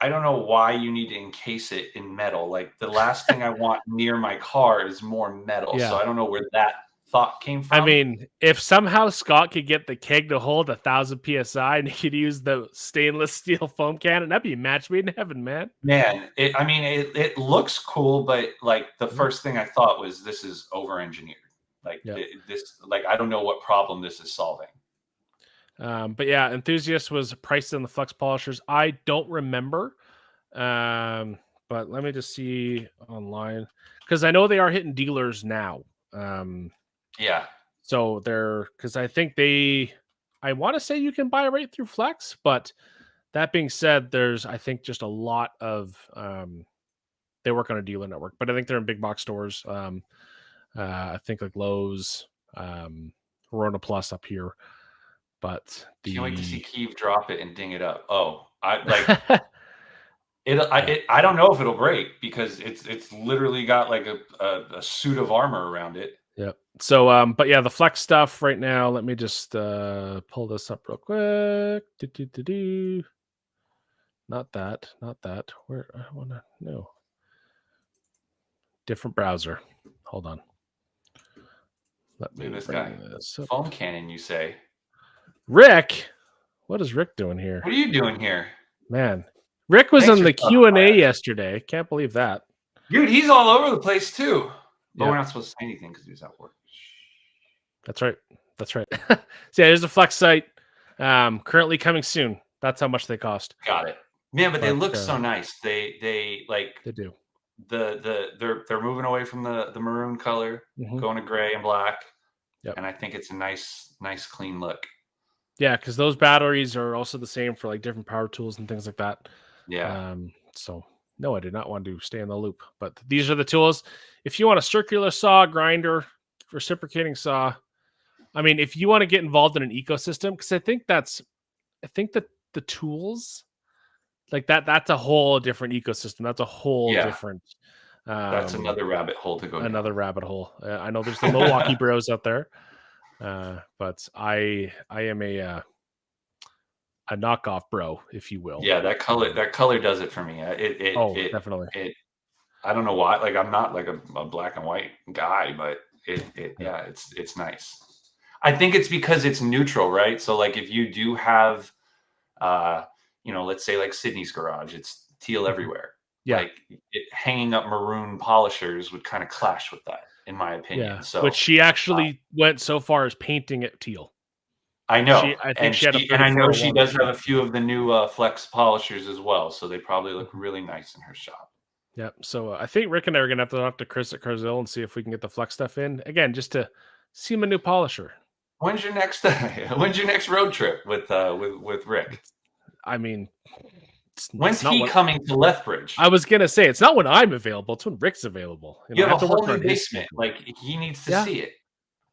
I don't know why you need to encase it in metal. Like the last thing I want near my car is more metal. So yeah. I don't know where that thought came I from. mean, if somehow Scott could get the keg to hold 1,000 psi and he could use the stainless steel foam cannon, that'd be a match made in heaven, man. Man, I mean, it looks cool, but like the Mhm. first thing I thought was this is over engineered. Like Yep. this, like I don't know what problem this is solving. But yeah, Enthusiast was priced in the Flex polishers. I don't remember, but let me just see online because I know they are hitting dealers now. Um, Yeah. so they're because I think I want to say you can buy right through Flex, but that being said, there's I think just a lot of they work on a dealer network, but I think they're in big box stores. I think like Lowe's, Corona Plus up here, but Can't wait to see the Keeve drop it and ding it up. Oh, I like I don't know if it'll break because it's literally got like a suit of armor around it. Yep. So, but yeah, the Flex stuff right now. Let me just pull this up real quick. Do. Not that. Not that. Where I want to know. Different browser. Hold on. Let Look at me this bring guy. this up. Foam cannon, you say? Rick, what is Rick doing here? What are you doing here? Man, Rick was Thanks on for the stopping by. Q&A yesterday. Can't believe that. Dude, he's all over the place too. But Yeah, we're not supposed to say anything because he's at work. that's right. That's right. So yeah, there's a Flex site. Currently coming soon. That's how much they cost. Got it. Man, but they But look so nice. They like they do. they're moving away from the maroon color, Mhm. going to gray and black. Yep. And I think it's a nice clean look. Yeah, because those batteries are also the same for like different power tools and things like that. Yeah. So no, I did not want to stay in the loop. But these are the tools. If you want a circular saw, grinder, reciprocating saw, I mean, if you want to get involved in an ecosystem, because I think that the tools like that's a whole different ecosystem. That's a whole Yeah. different That's um another rabbit hole to go down. another rabbit hole. I know there's the Milwaukee Bros out there. But I am a knockoff bro, if you will. Yeah, that color does it for me. Oh, definitely. I don't know why. Like I'm not like a black and white guy, but Yeah. yeah, it's nice. I think it's because it's neutral, right? So like if you do have uh let's say like Sydney's garage, it's teal Mhm. everywhere. Yeah. Like hanging up maroon polishers would kind of clash with that, in my opinion. Yeah. Which So she actually went so far as painting it teal. I know, I think and she had a I know she 3401 that does she have a few of the new Flex polishers as well, so they probably look Mhm. really nice in her shop. Yeah. So I think Rick and I are gonna have to talk to Chris at Carzil and see if we can get the Flex stuff in again, just to see him a new polisher. When's your next when's your next road trip with Rick? It's, I mean, When's it's not he what coming to Lethbridge? I was gonna say. It's not when I'm available. It's when Rick's available. You I have have a to work whole new around his basement. schedule. Like he needs to Yeah, see it.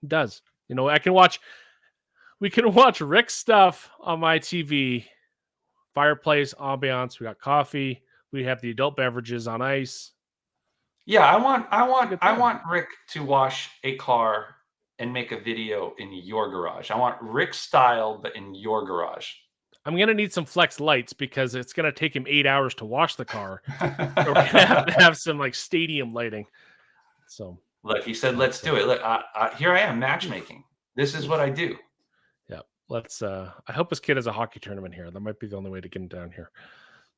it does. I can watch. We can watch Rick's stuff on my TV. Fireplace, ambiance. We got coffee. We have the adult beverages on ice. Yeah, It's a good I time. want Rick to wash a car and make a video in your garage. I want Rick style, but in your garage. I'm gonna need some Flex lights because it's gonna take him 8 hours to wash the car. So we're gonna have to have some like stadium lighting. So, Look, he said, but "Let's do it." Look, here I am matchmaking. This is what I do. yeah, let's. I hope his kid has a hockey tournament here. That might be the only way to get him down here.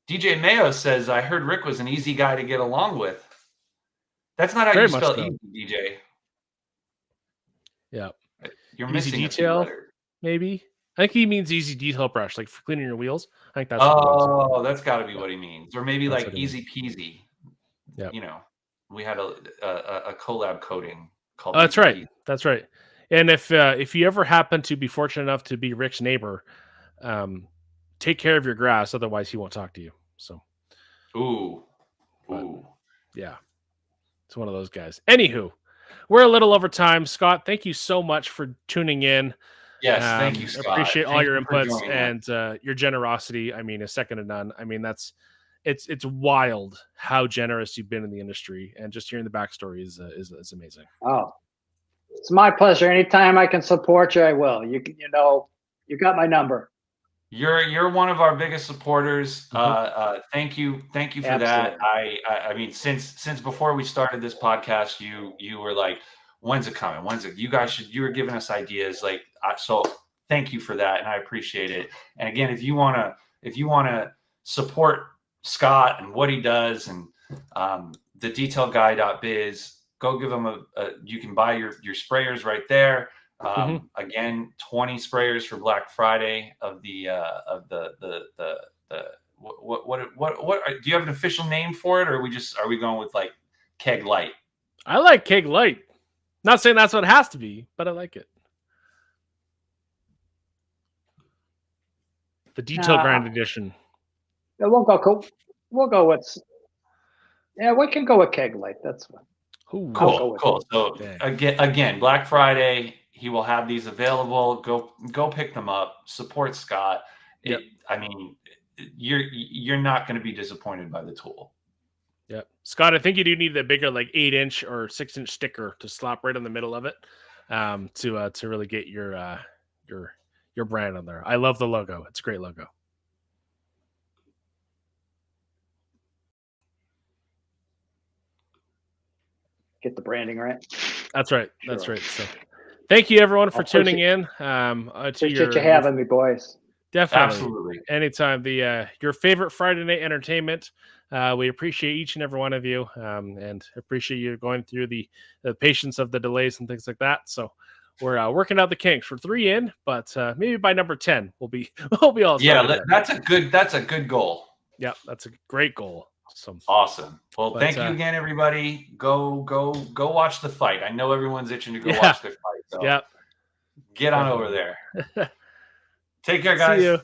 DJ Mayo says, "I heard Rick was an easy guy to get along with." That's not how Very you much spell so. easy, DJ. Yeah, You're easy missing a few detail. letters. Maybe. I think he means easy detail brush, like for cleaning your wheels. I think that's what he means. Oh, that's got to be Yeah, what he means, or maybe that's like what he means. easy peasy. Yeah, We had a collab coating called that's Easy right. Peasy. That's right. And if you ever happen to be fortunate enough to be Rick's neighbor, um, take care of your grass, otherwise he won't talk to you. So, Ooh, but ooh. yeah, it's one of those guys. Anywho, we're a little over time. Scott, thank you so much for tuning in. Yes, thank you, Scott. Appreciate all Thank your you for inputs joining us. and your generosity. I mean, is second to none. I mean, it's wild how generous you've been in the industry, and just hearing the backstory is amazing. Oh, it's my pleasure. Anytime I can support you, I will. You got my number. You're one of our biggest supporters. Thank you for that. Absolutely. I mean, since before we started this podcast, you were like, when's it coming? When's it? You were giving us ideas, like so. Thank you for that, and I appreciate it. And again, if you wanna support Scott and what he does, and the detailguy.biz, go give him you can buy your sprayers right there. Again, 20 sprayers for Black Friday of the what do you have an official name for it, or are we going with like Keg Light? I like Keg Light. Not saying that's what it has to be, but I like it. The detail grind edition. We'll go with we can go with Keg Light. That's fine. Ooh, cool. So again, Black Friday, he will have these available. Go pick them up. Support Scott. I mean, you're not going to be disappointed by the tool. Yeah, Scott, I think you do need the bigger, like 8-inch or 6-inch sticker to slap right in the middle of it, to really get your brand on there. I love the logo. It's a great logo. Get the branding right. That's right. Sure. That's right. So thank you everyone for tuning in. Appreciate you having me, boys. Definitely. Absolutely. Anytime. Your favorite Friday night entertainment. We appreciate each and every one of you, and appreciate you going through the patience of the delays and things like that. So we're working out the kinks. We're 3 in, but maybe by number 10 we'll be all. Yeah, that's a good goal. Yeah, that's a great goal. So awesome. Well, thank you again, everybody. Go watch the fight. I know everyone's itching to go watch their fight. So get on over there. Take care, guys. See you.